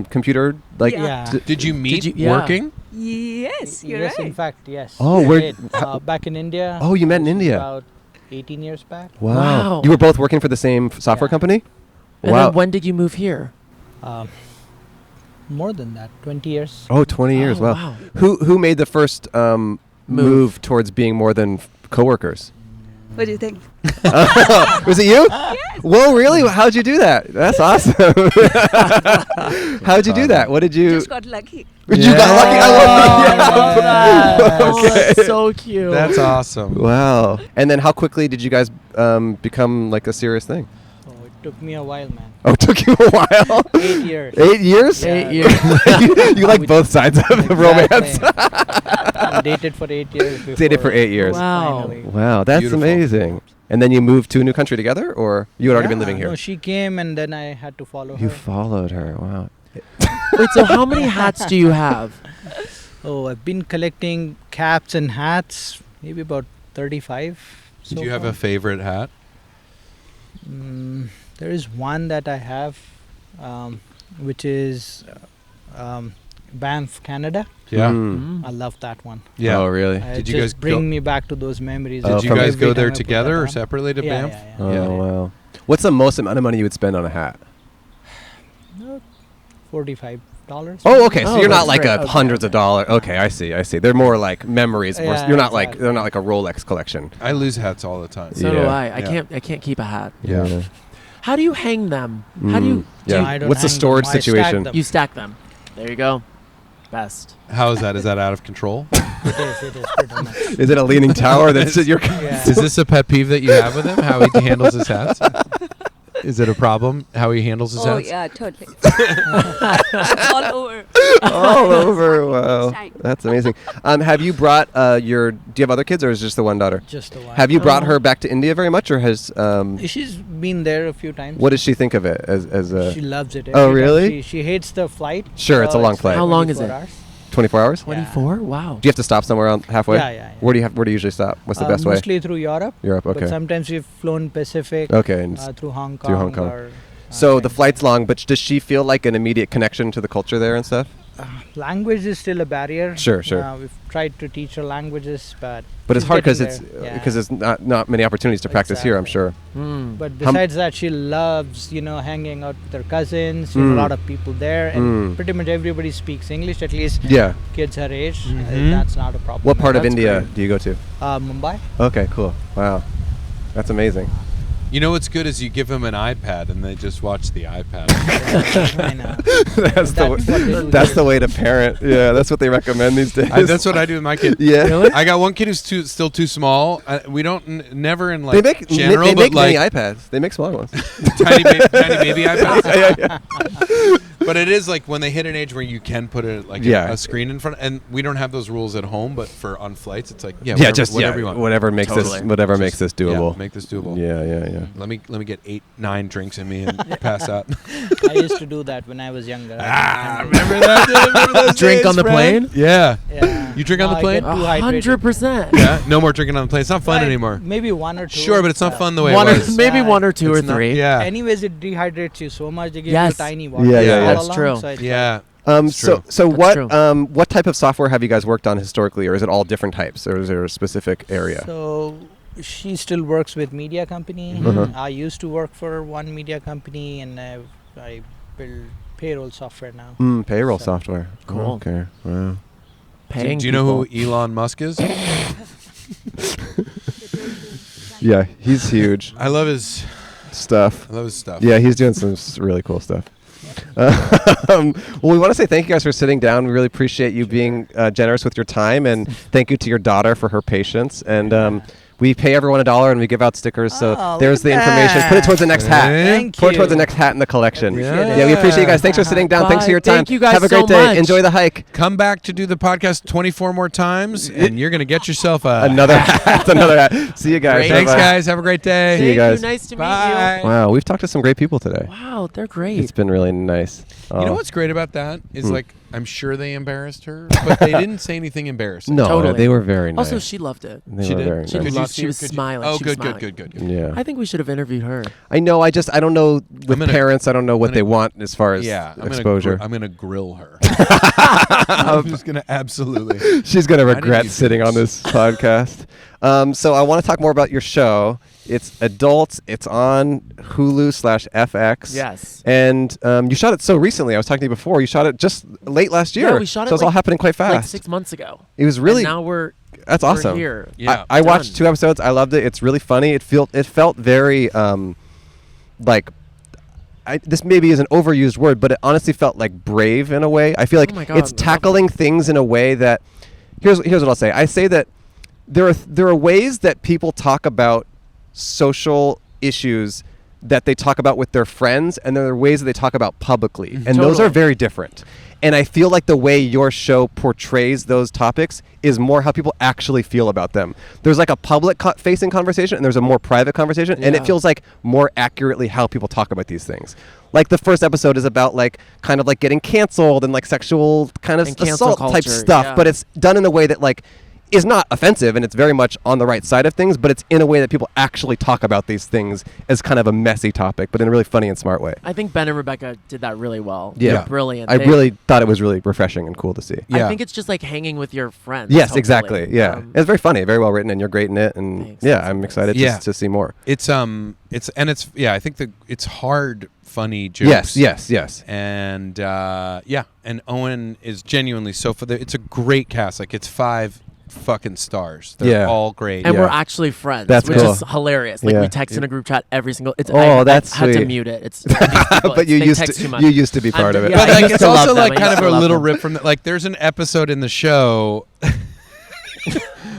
computer like. Yeah. Did you meet you- yeah. working? Yes, you're yes, right. in fact, yes. Oh, We where- did, back in India. Oh, you met in This was India. About 18 years back. Wow. Wow. You were both working for the same software Yeah. company? And Wow. then when did you move here? More than that, 20 years. Oh, 20 years. Oh, Wow. Who made the first move towards being more than coworkers? What do you think? Was it you? Whoa, really? How'd you do that? That's awesome. How'd you do that? What did you? Just got lucky. You got lucky. I love that. Oh, Okay. that's so cute. That's awesome. Wow. And then how quickly did you guys become like a serious thing? Oh, it took me a while, man. Oh, it took you a while. 8 years. 8 years? Yeah. 8 years. you like both sides of the romance. I dated for 8 years. Before Dated for 8 years. Wow. finally- Wow, that's Beautiful. amazing. And then you moved to a new country together, or you had already been Yeah, living here? No, she came and then I had to follow You her. followed her. Wow. Wait, so how many hats do you have? Oh, I've been collecting caps and hats, maybe about 35. Do you have a favorite hat? There is one that I have, which is Banff, Canada. Yeah. Mm. I love that one. Yeah. Oh, really? It Did you just guys bring go- me back to those memories. Oh, Did you from guys every go there time I put together that or on. separately to Yeah, Banff? yeah, Oh, yeah. wow. What's the most amount of money you would spend on a hat? $45. Oh, okay. So Oh, you're not that's like great. a hundreds of dollars. Okay, I see. They're more like memories. More Yeah, you're not like exactly. they're not like a Rolex collection. I lose hats all the time. So do Yeah. I. Yeah. I can't keep a hat. Yeah. How do you hang them? How do you Yeah. I don't What's the hang storage them, I stack situation? them. you stack them? There you go. Best. How is that? Is that out of control? It is pretty much. Is it a leaning tower that's your? Yeah. Is this a pet peeve that you have with him? How he handles his hats? Is it a problem? How he handles his Oh hats? yeah, totally. All over. All over. Wow, Time. that's amazing. Have you brought your? Do you have other kids, or is it just the one daughter? Just the one. Have you brought Oh. her back to India very much, or has? She's been there a few times. What does she think of it as a? She loves it. Oh, every time. really? She hates the flight. Sure, it's a long flight. How long is 24 it? hours. 24 hours? 24? Wow. Do you have to stop somewhere on halfway? Yeah. Where do you usually stop? What's the best way? Mostly through Europe. Europe, okay. But sometimes we've flown Pacific. Okay. And Through Hong Kong. Or, so the flight's long, but does she feel like an immediate connection to the culture there and stuff? Language is still a barrier. Sure. We've tried to teach her languages, but it's she's hard because getting there's not many opportunities to practice here, I'm sure. But besides that, she loves hanging out with her cousins. A lot of people there, and pretty much everybody speaks English. At least kids her age. That's not a problem. What part of India do you go to? Mumbai. Okay, cool. Wow, that's amazing. You know what's good is you give them an iPad and they just watch the iPad. I know. That's the way to parent. Yeah, that's what they recommend these days. That's what I do with my kid. Yeah. Really? I got one kid who's still too small. We don't never in They make general, they but make like mini iPads. They make smaller ones. tiny baby iPads. yeah. But it is like when they hit an age where you can put a screen in front, and we don't have those rules at home. But on flights, it's like whatever you want. Whatever makes this doable. Yeah, make this doable. Yeah. Let me get 8-9 drinks in me and pass out. I used to do that when I was younger. Remember that? Remember those Drink days, on the Fred? plane? Yeah. Yeah. You drink on the plane? 100%. Yeah. No more drinking on the plane. It's not fun anymore. Maybe one or two. Sure, but it's not fun the way One it or was. maybe one or two or three. Yeah. Anyways, it dehydrates you so much. They give Yes. you tiny water. Yeah, that's along, true. So it's Yeah. So That's what type of software have you guys worked on historically, or is it all different types, or is there a specific area? So she still works with media company. I used to work for one media company, and I build payroll software now. Payroll So- software. Cool. Okay. Wow. Paying Do you know who people. Elon Musk is? Yeah, he's huge. I love his stuff. Yeah, he's doing some really cool stuff. Well, we want to say thank you guys for sitting down. We really appreciate you being generous with your time, and thank you to your daughter for her patience. And we pay everyone $1 and we give out stickers. So there's the information. Put it towards the next hat. Thank Put it you. towards the next hat in the collection. Appreciate Yeah, we appreciate you guys. Thanks for sitting down. Bye. Thanks for your time. Thank you guys Have a great so day. much. Enjoy the hike. Come back to do the podcast 24 more times, and you're gonna get yourself Another hat. Another hat. See you guys. Great. Thanks, Bye-bye. guys. Have a great day. See you guys. Nice to Bye. meet you. Wow, we've talked to some great people today. Wow, they're great. It's been really nice. You know what's great about that is like I'm sure they embarrassed her, but they didn't say anything embarrassing. No, Totally. they were very nice. Also, she loved it. They She were did? very She nice. loved. She was smiling. Oh, She was good. smiling. Yeah. I think we should have interviewed her. I know. I don't know with gonna- parents. I don't know what I'm they gonna- want as far as I'm exposure. I'm gonna grill her. I'm just gonna absolutely. She's gonna did regret you do sitting on this podcast. So I want to talk more about your show. It's adults. It's on Hulu/FX. Yes. And you shot it so recently. I was talking to you before. You shot it just late last year. Yeah, we shot it so it's all like- happening quite fast. Like 6 months ago. It was really. And now we're That's awesome. here. Yeah. I watched Done. 2 episodes. I loved it. It's really funny. It felt very like. This maybe is an overused word, but it honestly felt like brave in a way. I feel like Oh my God, it's I love tackling things in a way that. Here's what I'll say. I say that there are ways that people talk about social issues that they talk about with their friends, and there are ways that they talk about publicly, and those are Totally. very different. And I feel like the way your show portrays those topics is more how people actually feel about them. There's like a public facing conversation, and there's a more private conversation, and it Yeah. feels like more accurately how people talk about these things. Like the first episode is about like kind of like getting canceled and like sexual kind of And cancel assault type culture, stuff, yeah. but it's done in a way that like is not offensive, and it's very much on the right side of things, but it's in a way that people actually talk about these things as kind of a messy topic, but in a really funny and smart way. I think Ben and Rebecca did that really well. Yeah. They're brilliant. I They- really thought it was really refreshing and cool to see. Yeah. I think it's just like hanging with your friends. Yes, hopefully. exactly. Yeah, it's very funny, very well written, and you're great in it. And Thanks. yeah, I'm excited Yeah. to see more. It's I think it's hard, funny jokes. Yes. And and Owen is genuinely it's a great cast. Like it's 5 fucking stars. They're Yeah. all great. And Yeah. we're actually friends, That's which cool. is hilarious. Like Yeah. we text in a group chat every single. Oh, that's I had to sweet. mute it. It's these people, But you they used text too to much. you used to be part of it. Yeah, But I like used it's to love also them. like I kind used of to a love little them. rip from like there's an episode in the show.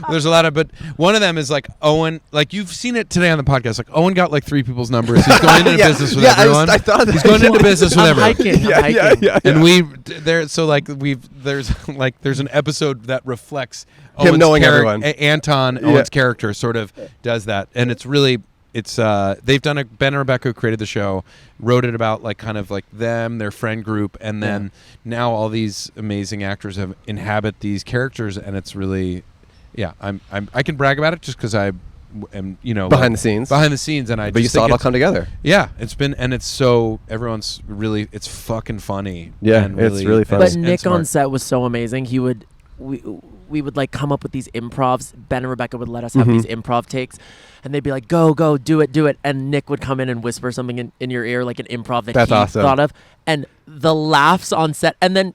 There's a lot of, but one of them is like Owen. Like you've seen it today on the podcast. Like Owen got like 3 people's numbers. He's going into Yeah. business with Yeah, everyone. I thought He's that. going into business with I'm everyone. hiking. I'm hiking. Yeah. And there's an episode that reflects Him knowing everyone. Anton Yeah. Owen's character sort of does that, and it's it's they've done Ben and Rebecca, who created the show, wrote it about like kind of like them, their friend group, and then now all these amazing actors have inhabit these characters, and it's really, I can brag about it just because I am, behind the scenes, and but you saw it all come together. Yeah, it's so everyone's really, it's fucking funny. Yeah, and it's really funny. But Nick on set was so amazing. We would like come up with these improvs. Ben and Rebecca would let us have these improv takes, and they'd be like, go, do it. And Nick would come in and whisper something in your ear, like an improv that he thought of. And the laughs on set, and then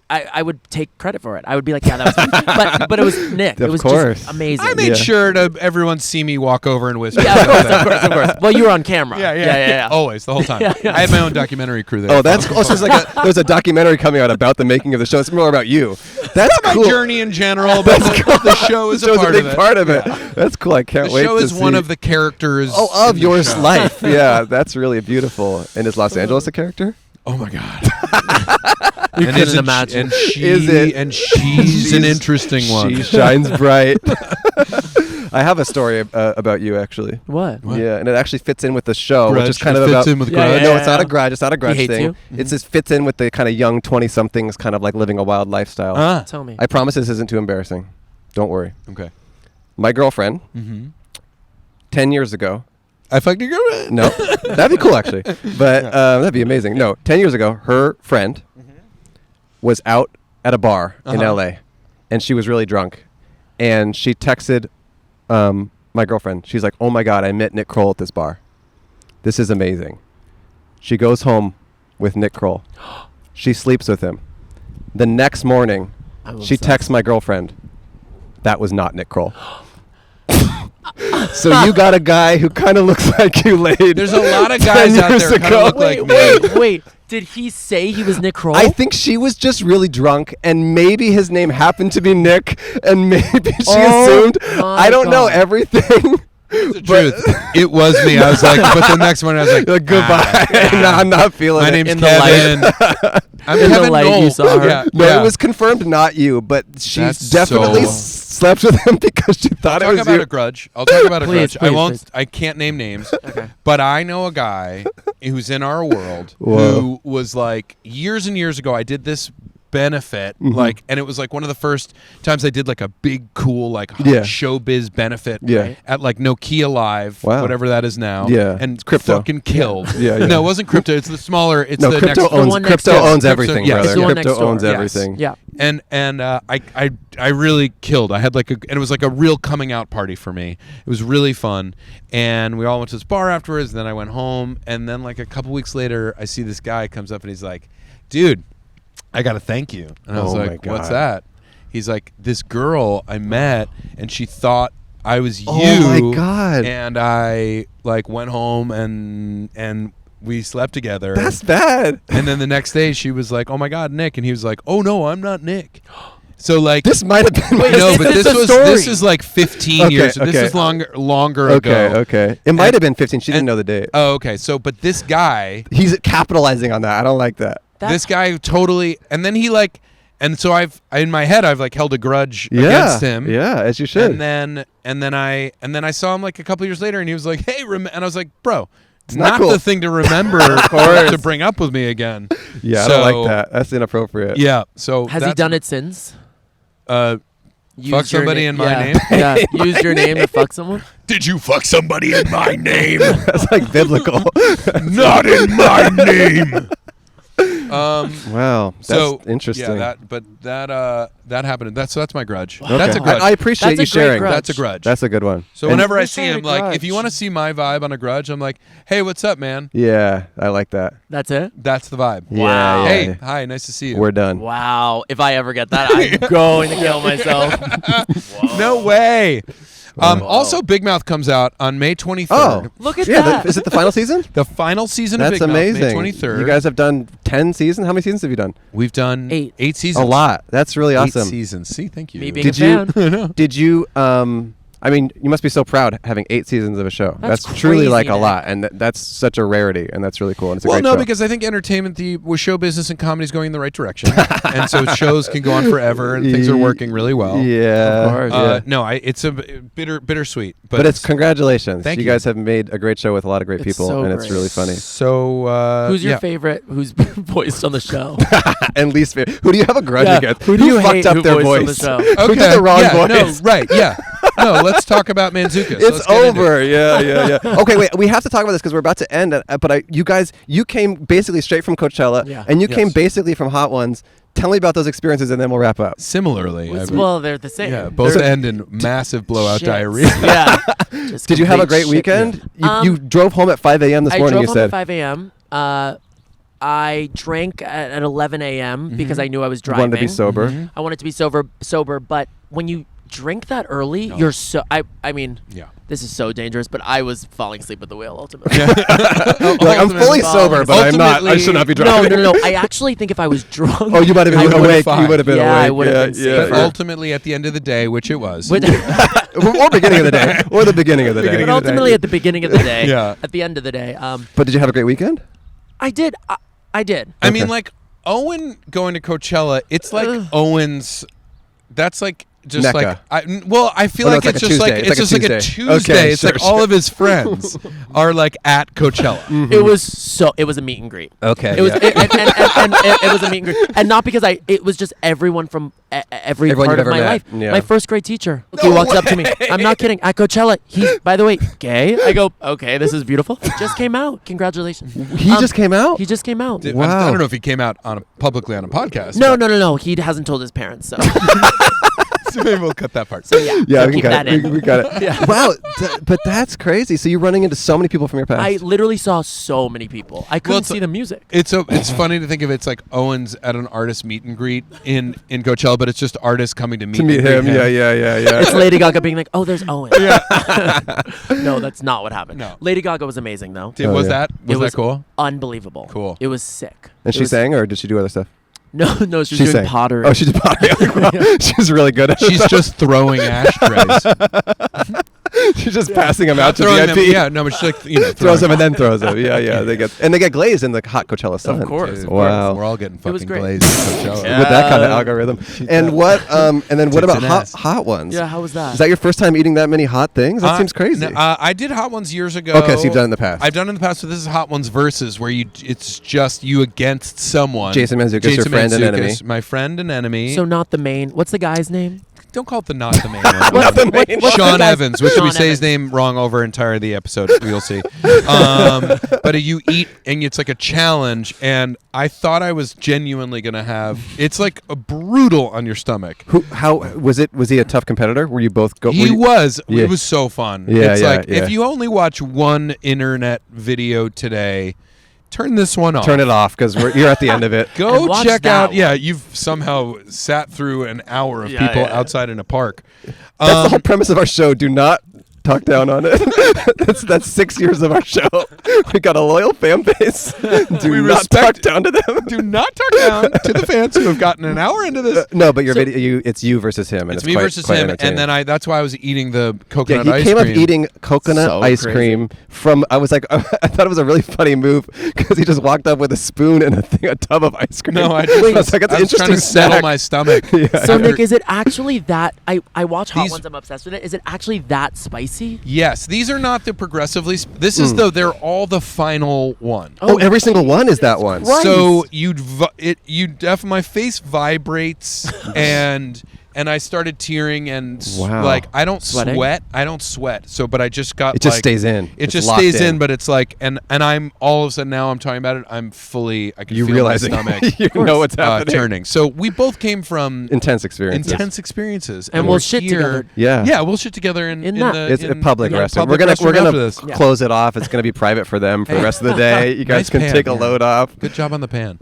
I would take credit for it. I would be like, yeah, that was fun. But it was Nick. It was just amazing. I made sure to everyone see me walk over and whisper. Yeah, of course. Well, you were on camera. Yeah. Always, the whole time. I had my own documentary crew there. Oh, that's cool. So there's a documentary coming out about the making of the show. It's more about you. That's cool. My journey in general, but the show is a part of it. That's cool. I can't wait to see. The show is one of the characters of your life. Yeah, that's really beautiful. And is Los Angeles a character? Oh my God! You couldn't imagine. And she's an interesting one. She shines bright. I have a story about you, actually. What? Yeah, and it actually fits in with the show, Grudge. which is kind it of fits about. in with Grudge. No, it's not a grudge. It's not a grudge He hates thing. you? It just fits in with the kind of young 20-somethings, kind of like living a wild lifestyle. Tell me. I promise this isn't too embarrassing. Don't worry. Okay. My girlfriend, 10 years ago. I fucked your girlfriend? No. That'd be cool, actually. But that'd be amazing. No, 10 years ago, her friend was out at a bar in L.A., and she was really drunk. And she texted my girlfriend. She's like, oh, my God, I met Nick Kroll at this bar. This is amazing. She goes home with Nick Kroll. She sleeps with him. The next morning, she texts my girlfriend. That was not Nick Kroll. So you got a guy who kind of looks like you laid. There's a lot of guys out there who kind of look like me. Wait. Did he say he was Nick Kroll? I think she was just really drunk, and maybe his name happened to be Nick, and maybe she assumed. I don't know everything. The truth. It was me. I was like, but the next one I was like, goodbye. No, I'm not feeling my it. name's Kevin. I'm in the light. Knoll. You saw her. No, it was confirmed not you, but she definitely slept with him because she thought it was you. I'll talk about a grudge. Please, I won't. I can't name names. Okay. But I know a guy who's in our world who was like years and years ago. I did this benefit and it was like one of the first times I did like a big cool like showbiz benefit at like Nokia Live, whatever that is now, and crypto fucking killed. No, it wasn't crypto. It's the smaller. It's no, the crypto next owns one. Crypto owns everything, brother. Crypto owns everything. Yeah. And I really killed. I had like and it was like a real coming out party for me. It was really fun, and we all went to this bar afterwards. And then I went home, and then like a couple weeks later, I see this guy comes up and he's like, "Dude, I gotta thank you." And I was like, "What's that?" He's like, "This girl I met, and she thought I was you." Oh my God! And I like went home and we slept together. That's bad. And then the next day she was like, "Oh my God, Nick," and he was like, "Oh no, I'm not Nick." So like this might have been. No, but this is like 15 years. So this is longer ago. Okay. It might have been 15. She didn't know the date. Oh, okay. So, but this guy, he's capitalizing on that. I don't like that. This guy totally, and then he like, and so in my head I've like held a grudge against him. Yeah, as you should. And then I saw him like a couple years later, and he was like, "Hey," and I was like, "Bro, it's not cool. The thing to remember to bring up with me again." Yeah, I don't like that. That's inappropriate. Yeah. So has he done it since? Fuck somebody in my name? Yeah, use your name to fuck someone? Did you fuck somebody in my name? That's like biblical. Not in my name. Wow, that's interesting. Yeah, that happened. That's my grudge. Okay. That's a grudge. I appreciate you sharing. That's a grudge. That's a good one. So whenever I see him, like, if you want to see my vibe on a grudge, I'm like, "Hey, what's up, man?" Yeah, I like that. That's it. That's the vibe. Wow. Hey, hi, nice to see you. We're done. Wow. If I ever get that, I'm going to kill myself. No way. Also, Big Mouth comes out on May 23rd. Oh, look at that. Is it the final season? The final season of That's Big amazing. Mouth, May 23rd. You guys have done 10 seasons? How many seasons have you done? We've done 8 seasons. A lot. That's really awesome. 8 seasons. See, thank you. Me being a fan. Did you I mean, you must be so proud having 8 seasons of a show. That's truly crazy, like a Nick. lot, and that's such a rarity, and that's really cool. And it's a Well, great no, show. because I think entertainment, with show business and comedy is going in the right direction, and so shows can go on forever, and things are working really well. Yeah, Of course. No, it's a bittersweet, but it's congratulations. Thank you you guys have made a great show with a lot of great It's people, so and it's great. really funny. So, Who's your favorite? Who's voiced on the show? And least favorite. Who do you have a grudge Yeah, against? who do you fucked hate up who their voiced on the voice? show? Who did the wrong voice? No, right, yeah. No, let's talk about Manzukis. It's over. Yeah. Okay, wait. We have to talk about this because we're about to end. But you came basically straight from Coachella, and you came basically from Hot Ones. Tell me about those experiences, and then we'll wrap up. Similarly, Well, they're the same. yeah, both end in massive blowout Shits. diarrhea. Yeah. Did you have a great weekend? You drove home at 5 a.m. this morning. I You drove home said at 5 a.m. I drank at 11 a.m. because I knew I was driving. wanted to be sober. I wanted to be sober, but when you drink that early, you're so. I mean, this is so dangerous. But I was falling asleep at the wheel ultimately. You're like, I'm fully sober, but I'm not. I should not be driving. No. I actually think if I was drunk, Oh, you might have been awake. You would have been Yeah, I awake. would have been safer. But ultimately, at the end of the day, which it was, or beginning of the day, or the beginning of the day. But ultimately, at the beginning of the day, Yeah. at the end of the day, But did you have a great weekend? I did. I did. I mean, like Owen going to Coachella, it's like Owen's. That's like just Mecca. like I feel Oh, no, like it's like a just like Tuesday. it's just like a Tuesday. Okay, it's sure, like all of his friends are like at Coachella. It was a meet and greet. Okay. It was and it was a meet and greet, and not because it was just everyone from every Everyone part you've of my ever life. met. Yeah. My first grade teacher, he walks up to me. I'm not kidding. At Coachella, he's by the way gay. I go, okay, this is beautiful. Just came out. Congratulations. He just came out. He just came out. I Wow. don't know if he came out publicly on a podcast. No. He hasn't told his parents. So So maybe we'll cut that part. So yeah, Yeah, so we keep can cut that it. in. We got it. Yeah. Wow, but that's crazy. So you're running into so many people from your past. I literally saw so many people. I couldn't it's see the music. It's funny to think of it's like Owen's at an artist meet and greet in Coachella, but it's just artists coming to meet him. Yeah. It's Lady Gaga being like, "Oh, there's Owen." No, that's not what happened. No. Lady Gaga was amazing though. Was yeah. that was cool? Unbelievable. Cool. It was sick. And she sang, or did she do other stuff? No, she was doing pottery. Oh, she did pottery. Wow. She's really good at it. She's just throwing ashtrays. She's just passing them out to Throwing VIP. them, yeah, no, but she's like, throws them and then throws them. Yeah. They get glazed in the hot Coachella sun. Of course. Wow. We're all getting was fucking great. glazed at Coachella. With that kind of algorithm. And what? And then what Tits about and hot, ass. hot ones? Yeah, how was that? Is that your first time eating that many hot things? That seems crazy. No, I did Hot Ones years ago. Okay, so you've done it in the past. I've done it in the past, so this is Hot Ones Versus, where it's just you against someone. Jason Mantzoukas, your friend and enemy. My friend and enemy. So not the main. What's the guy's name? Don't call it the not the main one. What's Sean the guy's- Evans, which Sean we say his Evans. name wrong over entire the episode. You'll see. But you eat, and it's like a challenge. And I thought I was genuinely gonna have. It's like a brutal on your stomach. How was it? Was he a tough competitor? Were you both go? He was. Yeah. It was so fun. Yeah, it's yeah, like yeah. if you only watch one internet video today, turn this one off. Turn it off because you're at the end of it. And Go watch check that out. one. Yeah, you've somehow sat through an hour of people outside in a park. That's the whole premise of our show. Do not talk down on it. that's 6 years of our show. We got a loyal fan base. Do We not talk respect- down to them. Do not talk down to the fans who have gotten an hour into this. No, but your video, it's you versus him, and It's it's me quite, versus quite him, entertaining. and then that's why I was eating the Yeah, coconut he ice came cream. up eating coconut So ice crazy. cream from. I was like, I thought it was a really funny move because he just walked up with a spoon and a tub of ice cream. No, I was like, it's I an was trying interesting to settle snack. my stomach. Yeah. So Nick, is it actually that? I watch Hot These- Ones. I'm obsessed with it. Is it actually that spicy? Yes, these are not the progressively. This is they're all the final one. Oh, every single one is that one. Christ. So my face vibrates and I started tearing and Wow. like I don't Sweating? sweat. I don't sweat. So but I just got It just like, stays in. It It's just locked stays in. in, but it's like and I'm all of a sudden now I'm talking about it. I'm fully I can You feel realizing my stomach you know what's happening. turning. So we both came from Intense experience. intense experiences, And we're we'll shit here- together. Yeah. Yeah, we'll shit together in that. the It's a in- public in the restaurant. public We're restroom gonna after this. close it off. It's gonna be private for them for the rest of the day. You guys Nice can pan, take a yeah. load off. Good job on the pan.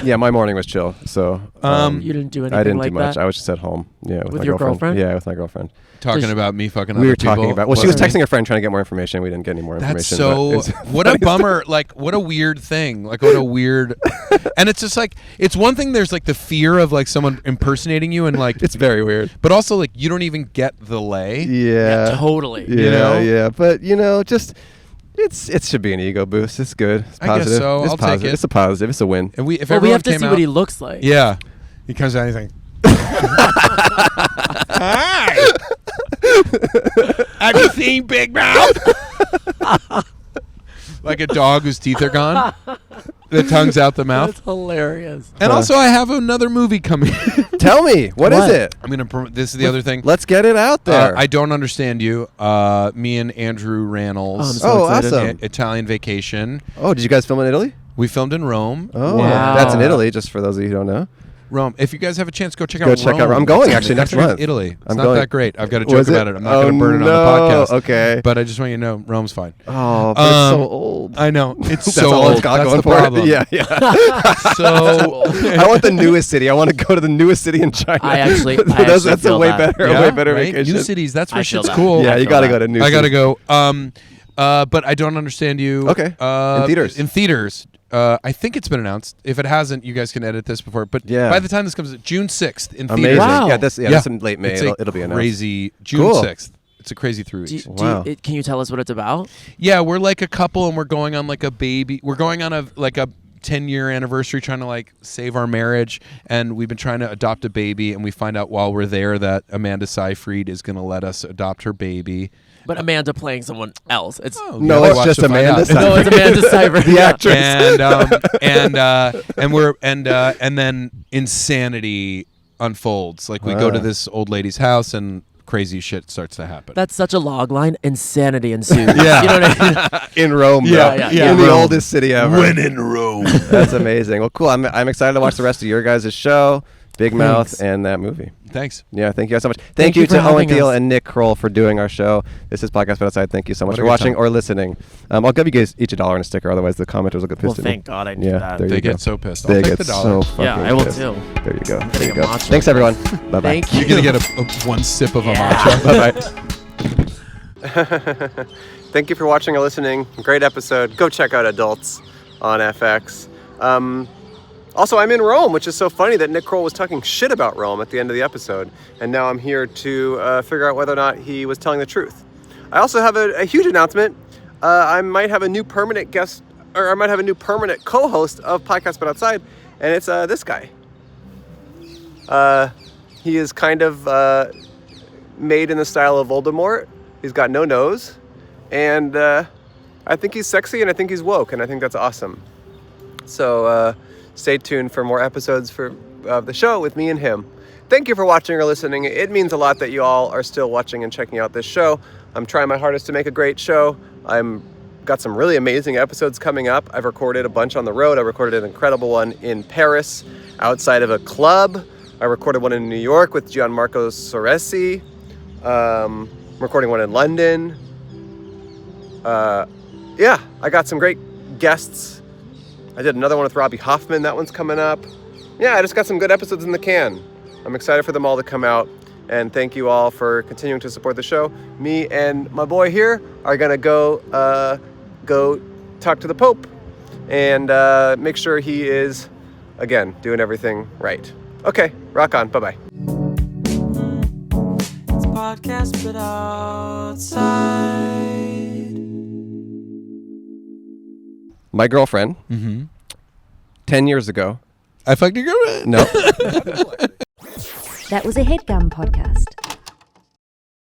Yeah, my morning was chill. So you didn't do anything I didn't like do much. that? I was just at home. Yeah, with your girlfriend? Yeah, with my girlfriend. Talking about me fucking we other were people. talking about. Well, she was texting her friend trying to get more information. We didn't get any more information. That's so. What a bummer! Like, what a weird thing. Like, what a weird. And it's just like, it's one thing. There's like the fear of like someone impersonating you, and like it's very weird. But also like you don't even get the lay. Yeah, totally. Yeah, you know? Yeah. But just. It should be an ego boost. It's good. It's positive. I guess so. It's I'll positive. take it. It's a positive. It's a win. And if we have to came see out, what he looks like. Yeah, he comes out anything. Hi. Have you seen Big Mouth? Like a dog whose teeth are gone. The tongue's out the mouth. That's hilarious. And also, I have another movie coming. Tell me, what is it? I'm gonna. This is the other thing. Let's get it out there. I Don't Understand You. Me and Andrew Rannells. Awesome! Italian Vacation. Oh, did you guys film in Italy? We filmed in Rome. Oh, wow. That's in Italy. Just for those of you who don't know. Rome. If you guys have a chance, go check out Rome. I'm going actually next month. Italy. It's I'm not going. that great. I've got a joke about it. I'm not going to burn it on the podcast. Okay. But I just want you to know, Rome's fine. Oh, but it's so old. I know. It's That's so all old. it's got That's going the for problem. it. Yeah. So I want the newest city. I want to go to the newest city in China. That's a way better right? vacation. New cities. That's where I feel shit's that. cool. Yeah, you got to go to new. I got to go. But I Don't Understand You. Okay. In theaters. In theaters. I think it's been announced. If it hasn't, you guys can edit this before. But by the time this comes, June 6th in Amazing. theaters. Wow. Yeah, that's in late May. It'll be announced. Crazy June 6th. It's a crazy 3 weeks. Can you tell us what it's about? Yeah, we're like a couple, and we're going on like a baby. We're going on a 10-year anniversary, trying to like save our marriage, and we've been trying to adopt a baby, and we find out while we're there that Amanda Seyfried is going to let us adopt her baby. But Amanda playing someone else. It's no, it's just Amanda Seyfried. No, it's Amanda Seyfried. The actress. And then insanity unfolds. Like we go to this old lady's house and crazy shit starts to happen. That's such a log line. Insanity ensues. Yeah. You know what I mean? In Rome, Yeah. In the oldest city ever. When in Rome. That's amazing. Well, cool. I'm excited to watch the rest of your guys' show, Big Mouth, and that movie. Thanks. Yeah, thank you guys so much. Thank you to Owen Thiele and Nick Kroll for doing our show. This is Podcast But Outside. Thank you so much for watching or listening. I'll give you guys each $1 and a sticker. Otherwise, the commenters will get pissed at me. Thank God I knew that. There They you get go. so pissed. They I'll take get the so $1. fucking Yeah, I will pissed. too. There you go. I'm There you getting a go. matcha. Thanks, everyone. Bye-bye. Thank you. You're going to get a one sip of a matcha. Bye-bye. Thank you for watching or listening. Great episode. Go check out Adults on FX. Also, I'm in Rome, which is so funny that Nick Kroll was talking shit about Rome at the end of the episode. And now I'm here to figure out whether or not he was telling the truth. I also have a huge announcement. I might have a new permanent guest, or I might have a new permanent co-host of Podcast But Outside, and it's this guy. He is kind of made in the style of Voldemort. He's got no nose. And I think he's sexy, and I think he's woke, and I think that's awesome. So stay tuned for more episodes of the show with me and him. Thank you for watching or listening. It means a lot that you all are still watching and checking out this show. I'm trying my hardest to make a great show. I'm got some really amazing episodes coming up. I've recorded a bunch on the road. I recorded an incredible one in Paris outside of a club. I recorded one in New York with Gianmarco Soresi. I'm recording one in London. Yeah, I got some great guests. I did another one with Robbie Hoffman. That one's coming up. Yeah, I just got some good episodes in the can. I'm excited for them all to come out. And thank you all for continuing to support the show. Me and my boy here are going to go talk to the Pope and make sure he is, again, doing everything right. Okay, rock on. Bye-bye. It's Podcast But Outside. My girlfriend, 10 years ago. I fucked your girlfriend? No. That was a HeadGum podcast.